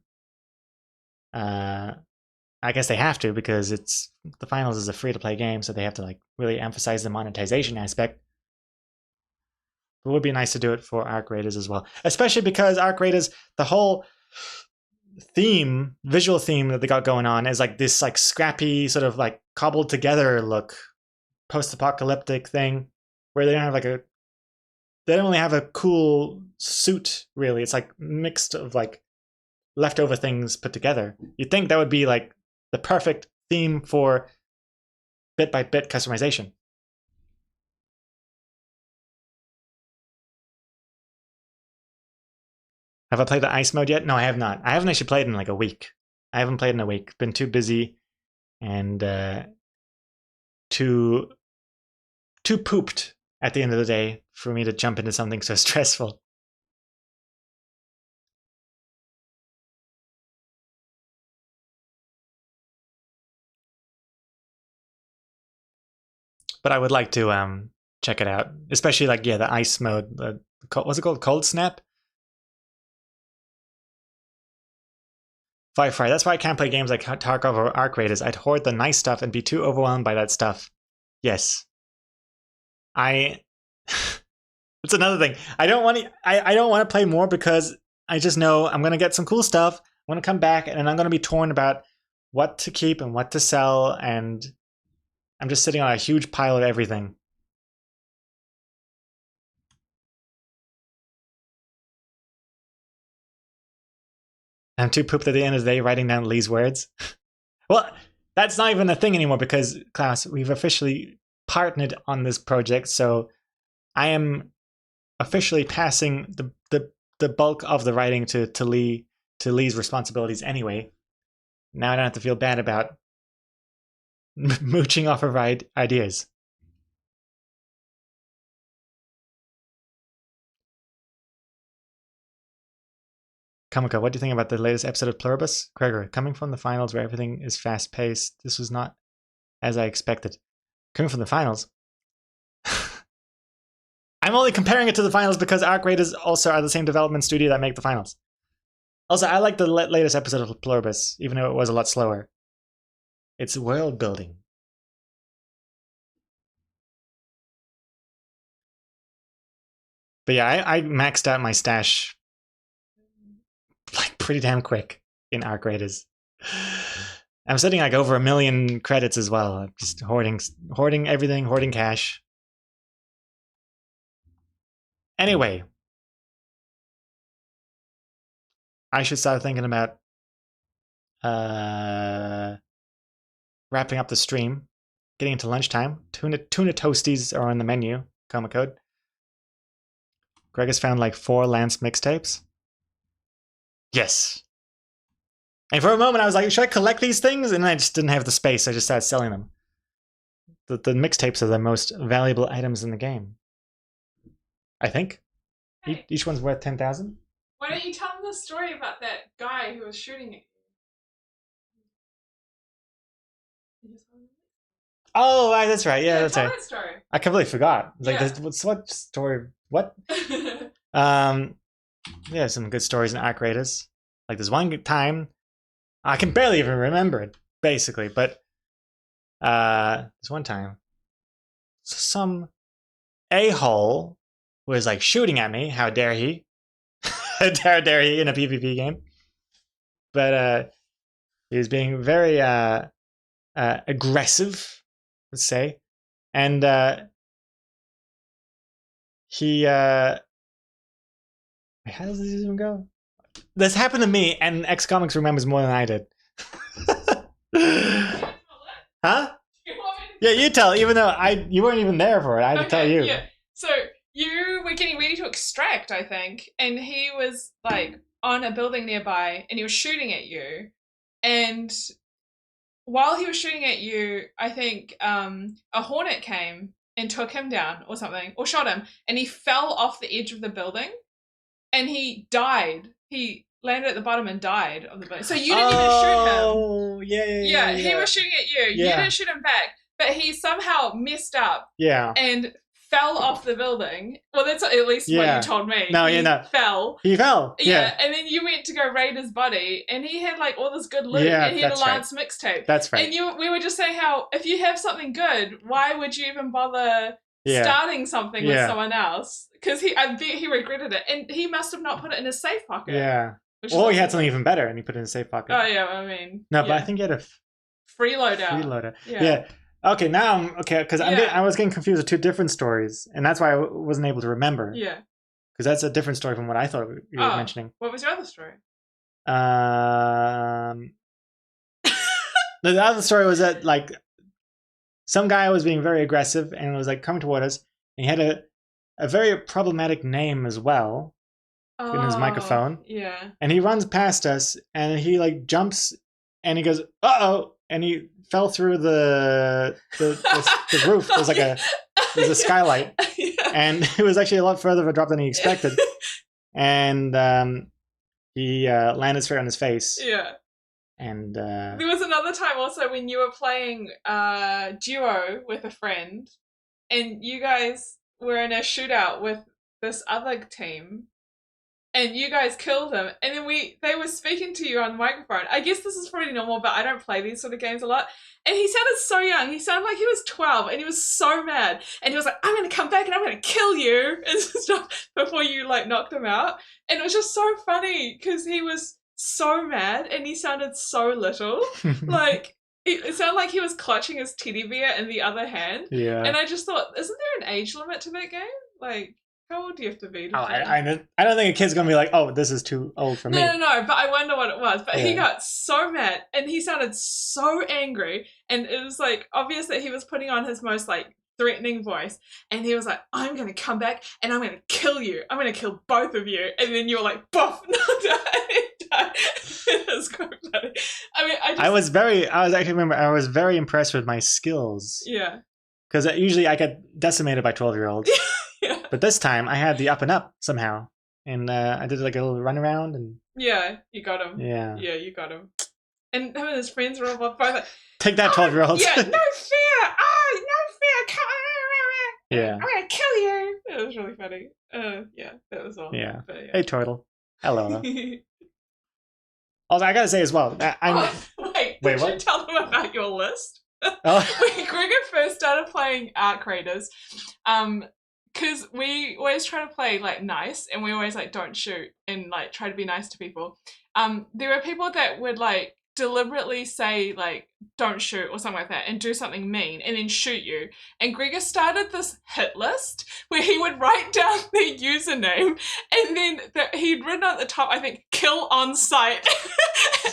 I guess they have to because the finals is a free-to-play game, so they have to like really emphasize the monetization aspect. It would be nice to do it for Arc Raiders as well. Especially because Arc Raiders, the whole visual theme that they got going on is like this like scrappy sort of like cobbled together look, post-apocalyptic thing where they don't have they don't really have a cool suit really. It's like mixed of like leftover things put together. You'd think that would be like the perfect theme for bit by bit customization. Have I played the ice mode yet? No, I have not. I haven't actually played in like a week. I haven't played in a week. Been too busy and too pooped at the end of the day for me to jump into something so stressful. But I would like to check it out, especially like the ice mode. What's it called? Cold Snap. Firefly. That's why I can't play games like Tarkov or Arc Raiders. I'd hoard the nice stuff and be too overwhelmed by that stuff. Yes. It's another thing. I don't want to play more because I just know I'm going to get some cool stuff. I'm going to come back and I'm going to be torn about what to keep and what to sell, and I'm just sitting on a huge pile of everything. I'm too pooped at the end of the day writing down Lee's words. Well, that's not even a thing anymore because, Klaus, we've officially partnered on this project, so I am officially passing the bulk of the writing to Lee's responsibilities anyway. Now I don't have to feel bad about mooching off of ideas. Kamiko, what do you think about the latest episode of Pluribus? Gregor, coming from the finals where everything is fast-paced, this was not as I expected. Coming from the finals? I'm only comparing it to the finals because Arc Raiders also are the same development studio that make the finals. Also, I like the latest episode of Pluribus, even though it was a lot slower. It's world building. But yeah, I maxed out my stash like pretty damn quick in Arc Raiders. I'm sitting like over 1 million credits as well. I'm just hoarding everything, hoarding cash. Anyway, I should start thinking about wrapping up the stream, getting into lunchtime. Tuna toasties are on the menu. Comic code. Greg has found like 4 Lance mixtapes. Yes. And for a moment I was like, should I collect these things? And I just didn't have the space. I just started selling them. The mixtapes are the most valuable items in the game. I think. Hey, Each one's worth 10,000. why don't you tell them the story about that guy who was shooting at you? Oh, right, that's right. Yeah, that's tell right. that story. I completely forgot. Like, Yeah. what story? What? Yeah, some good stories in Arc Raiders. Like, there's one time I can barely even remember it, basically. But there's one time some a-hole was like shooting at me. How dare he? How dare he in a PvP game? but he was being very aggressive, let's say, and he how does this even go? This happened to me, and X Comics remembers more than I did. Huh? Yeah, you tell. Even though you weren't even there for it, I had to tell you. Yeah. So you were getting ready to extract, I think, and he was like on a building nearby, and he was shooting at you. And while he was shooting at you, I think a hornet came and took him down or something, or shot him, and he fell off the edge of the building, and he died. He landed at the bottom and died of the building. So you didn't even shoot him. Oh, yeah. He was shooting at you. You Yeah. didn't shoot him back, but he somehow messed up Yeah. and fell off the building. Well, that's at least what Yeah. you told me. No, he no. fell. He fell. Yeah, and then you went to go raid his body, and he had like all this good loot, Yeah, and he had a that's right. Lance mixtape. That's right. And we were just saying how if you have something good, why would you even bother Yeah. starting something with Yeah. someone else? Because I bet he regretted it, and he must have not put it in his safe pocket. Yeah. which is Or he had also- something even better, and he put it in his safe pocket. Oh yeah, I mean. No, but yeah. I think he had a freeloader. freeloader. Yeah. Yeah. Okay, now I'm okay because Yeah. I was getting confused with two different stories, and that's why I wasn't able to remember. Yeah. Because that's a different story from what I thought you were Oh. mentioning. What was your other story? The other story was that like some guy was being very aggressive and was like coming toward us, and he had a very problematic name as well in his Oh, microphone. Yeah. And he runs past us, and he like jumps, and he goes, "Uh-oh!" and he fell through the roof. There's like there's a skylight, Yeah. and it was actually a lot further of a drop than he expected. And he landed straight on his face. Yeah. And There was another time also when you were playing duo with a friend, and you guys were in a shootout with this other team, and you guys killed him, and then they were speaking to you on the microphone. I guess this is pretty normal, but I don't play these sort of games a lot. And he sounded so young. He sounded like he was 12, and he was so mad. And he was like, "I'm gonna come back and I'm gonna kill you," and stuff before you like knocked him out. And it was just so funny because he was so mad and he sounded so little. Like it sounded like he was clutching his teddy bear in the other hand. yeah. And I just thought, isn't there an age limit to that game? Like, how old do you have to be to Oh, play? I don't think a kid's gonna be like, "Oh, this is too old for me." No, but I wonder what it was. But he Yeah. got so mad and he sounded so angry, and it was like obvious that he was putting on his most like threatening voice, and he was like, "I'm gonna come back and I'm gonna kill you. I'm gonna kill both of you." And then you were like, "Buff, no, die." It was quite funny. I mean, I was very impressed with my skills yeah, because usually I get decimated by 12-year-olds, yeah, but this time I had the up and up somehow, and I did like a little run around, and yeah. You got him. yeah, Yeah, you got him. And him and his friends were all both like, take that 12-year-olds. "Yeah, no fear! Oh, no fear! Come on! Yeah. I'm gonna kill you!" It was really funny. Yeah, that was all. Yeah. But, Hey, turtle. Hello. Also, I gotta say as well, I'm. Oh, wait, Wait, did you what? tell them about your list? Oh, When Gregor first started playing Art Creators, because we always try to play like nice, and we always like don't shoot and like try to be nice to people. There were people that would like deliberately say like don't shoot or something like that and do something mean and then shoot you. And Gregor started this hit list where he would write down their username, and then he'd written at the top, I think, "kill on sight."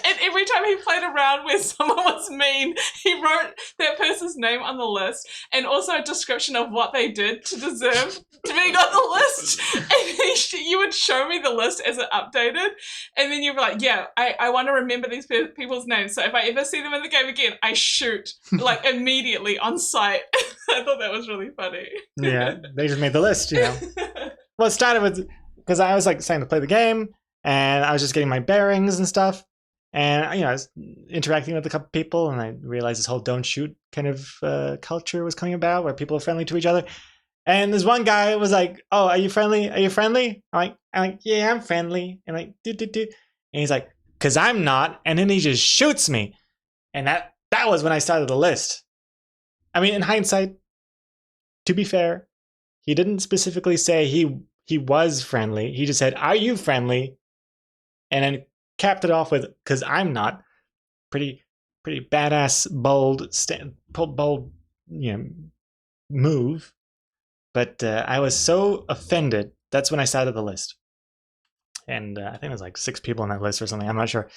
And every time he played around where someone was mean, he wrote that person's name on the list and also a description of what they did to deserve to be on the list. And you would show me the list as it updated, and then you'd be like, "Yeah, I want to remember these people's names, so if I ever see them in the game again, I shoot like immediately on sight." I thought that was really funny. yeah, they just made the list, you know. Well, it started with because I was like starting to play the game, and I was just getting my bearings and stuff, and I was interacting with a couple people, and I realized this whole "don't shoot" kind of culture was coming about, where people are friendly to each other. And this one guy was like, "Oh, are you friendly? Are you friendly?" I'm like, "Yeah, I'm friendly." And like, do. And he's like, "'Cause I'm not." And then he just shoots me, and that was when I started the list. I mean, in hindsight, to be fair, he didn't specifically say he was friendly. He just said, "Are you friendly?" And then capped it off with, because I'm not, pretty badass, bold, move. But I was so offended. That's when I started the list. And I think there's like 6 people on that list or something. I'm not sure.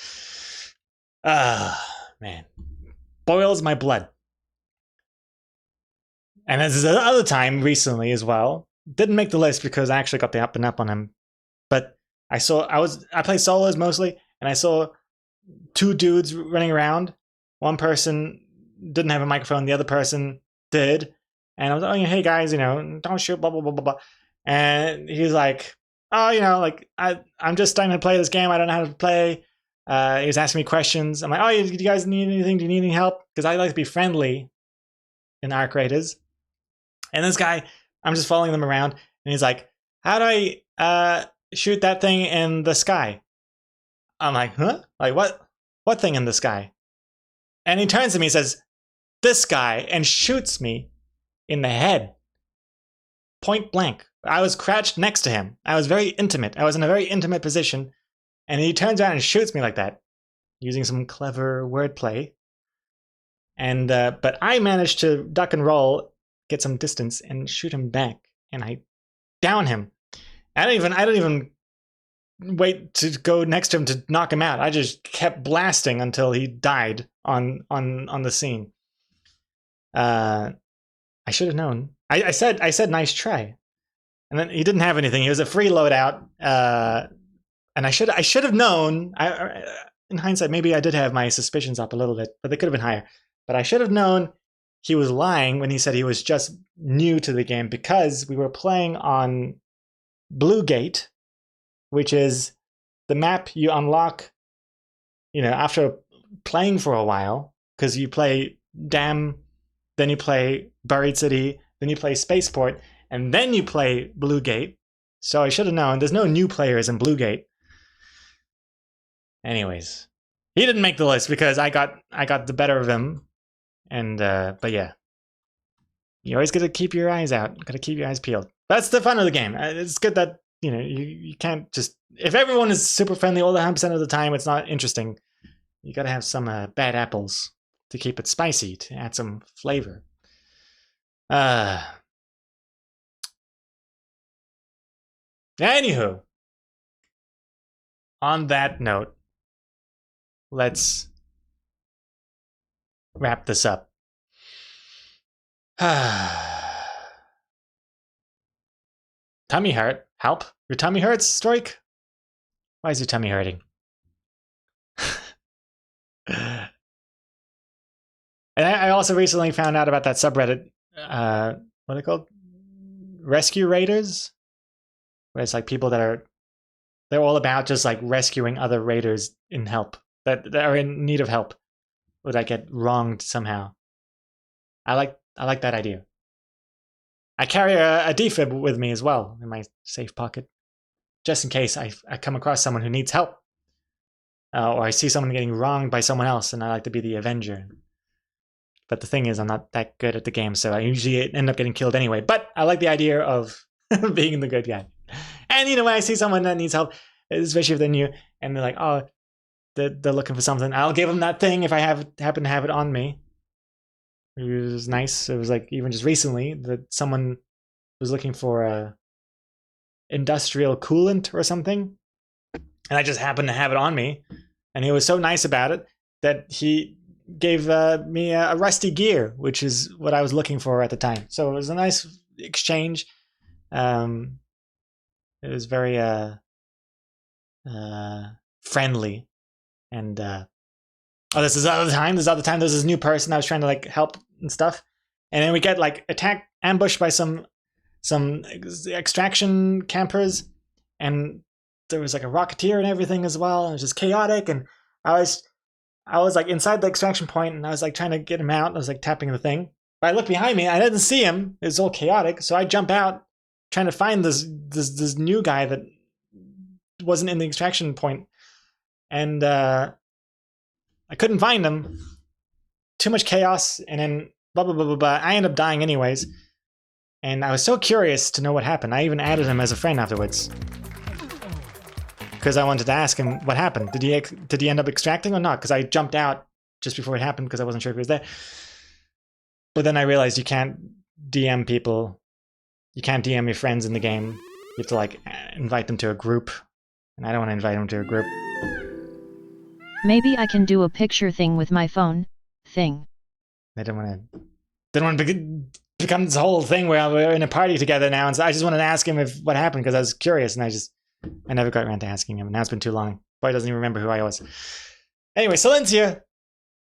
Man. Boils my blood. And there's the other time recently as well. Didn't make the list because I actually got the up and up on him. But I play solos mostly, and I saw 2 dudes running around. One person didn't have a microphone, the other person did. And I was like, oh, hey guys, don't shoot, blah, blah, blah, blah, blah. And he's like, oh, like, I'm just starting to play this game. I don't know how to play. He was asking me questions. I'm like, oh, do you guys need anything? Do you need any help? Because I like to be friendly in Arc Raiders. And this guy, I'm just following them around. And he's like, how do I shoot that thing in the sky? I'm like, huh? Like, what thing in the sky? And he turns to me and says, this guy, and shoots me in the head. Point blank. I was crouched next to him. I was very intimate. I was in a very intimate position. And he turns around and shoots me like that, using some clever wordplay. And but I managed to duck and roll, get some distance, and shoot him back. And I down him. I don't even wait to go next to him to knock him out. I just kept blasting until he died on the scene. I should have known. I said nice try. And then he didn't have anything. He was a free loadout. And I should have known. In hindsight, maybe I did have my suspicions up a little bit, but they could have been higher. But I should have known he was lying when he said he was just new to the game, because we were playing on Blue Gate, which is the map you unlock, after playing for a while, because you play Dam, then you play Buried City, then you play Spaceport, and then you play Blue Gate. So I should have known. There's no new players in Blue Gate. Anyways, he didn't make the list because I got the better of him. And but yeah, you always got to keep your eyes out. Got to keep your eyes peeled. That's the fun of the game. It's good that you can't just, if everyone is super friendly all the 100% of the time, it's not interesting. You got to have some bad apples to keep it spicy, to add some flavor. Anywho, on that note, let's wrap this up. Tummy hurt. Help. Your tummy hurts, Stroik? Why is your tummy hurting? And I also recently found out about that subreddit, what are they called? Rescue Raiders? Where it's like people they're all about just like rescuing other raiders in help, that are in need of help, or that get wronged somehow. I like that idea. I carry a defib with me as well in my safe pocket, just in case I come across someone who needs help, or I see someone getting wronged by someone else, and I like to be the avenger. But the thing is, I'm not that good at the game, so I usually end up getting killed anyway. But I like the idea of being the good guy. And when I see someone that needs help, especially if they're new, and they're like, oh, they're looking for something, I'll give them that thing if I happen to have it on me. It was nice. It was like even just recently that someone was looking for a industrial coolant or something, and I just happened to have it on me, and he was so nice about it that he gave me a rusty gear, which is what I was looking for at the time. So it was a nice exchange. It was very friendly, and this is the other time. There's this new person I was trying to like help and stuff, and then we get like ambushed by some extraction campers, and there was like a rocketeer and everything as well. And it was just chaotic, and I was like inside the extraction point, and I was like trying to get him out. I was like tapping the thing, but I looked behind me, I didn't see him. It was all chaotic, so I jump out trying to find this new guy that wasn't in the extraction point, and I couldn't find him. Too much chaos, and then blah blah blah blah blah. I ended up dying anyways, and I was so curious to know what happened. I even added him as a friend afterwards. because I wanted to ask him what happened. Did he end up extracting or not? Because I jumped out just before it happened because I wasn't sure if he was there. But then I realized you can't DM people. You can't DM your friends in the game. You have to like invite them to a group, and I don't want to invite them to a group. Maybe I can do a picture thing with my phone. Thing. I didn't want to become this whole thing where we're in a party together now, and so I just wanted to ask him if what happened because I was curious, and I never got around to asking him. Now it's been too long. Boy doesn't even remember who I was. Anyway, Silencia.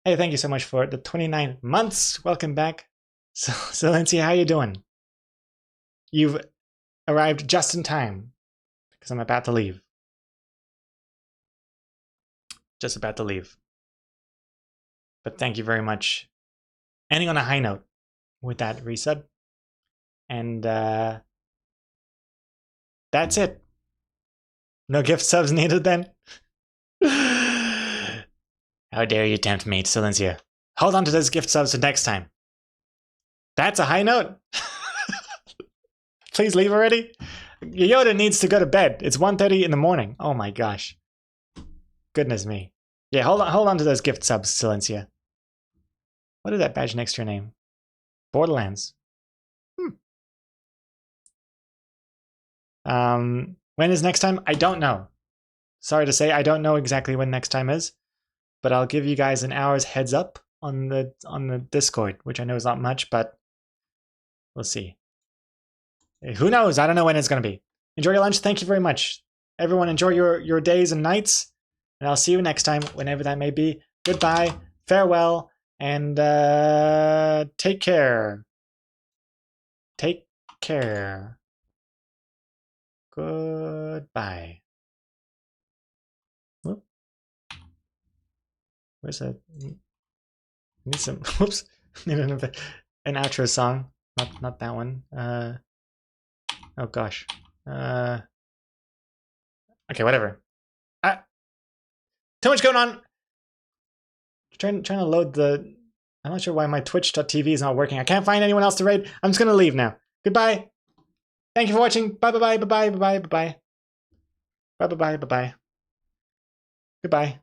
Hey, thank you so much for the 29 months. Welcome back. So, Silencia, how you doing? You've arrived just in time because I'm about to leave. Just about to leave. But thank you very much. Ending on a high note with that resub. And that's it. No gift subs needed then? How dare you tempt me, Silencia. Hold on to those gift subs for next time. That's a high note. Please leave already. Yoda needs to go to bed. It's 1:30 in the morning. Oh my gosh. Goodness me. Yeah, hold on to those gift subs, Silencia. What is that badge next to your name? Borderlands. When is next time? I don't know. Sorry to say, I don't know exactly when next time is, but I'll give you guys an hour's heads up on the Discord, which I know is not much, but we'll see. Who knows? I don't know when it's going to be. Enjoy your lunch. Thank you very much. Everyone, enjoy your days and nights, and I'll see you next time, whenever that may be. Goodbye, farewell, and take care. Take care. Goodbye. Whoop. Where's that? Need some. Whoops. Need an outro song. Not that one. Oh gosh. Okay, whatever. Too much going on. Trying to load the. I'm not sure why my Twitch.tv is not working. I can't find anyone else to raid. I'm just gonna leave now. Goodbye. Thank you for watching. Bye bye bye bye bye bye bye bye bye bye bye bye bye. Goodbye.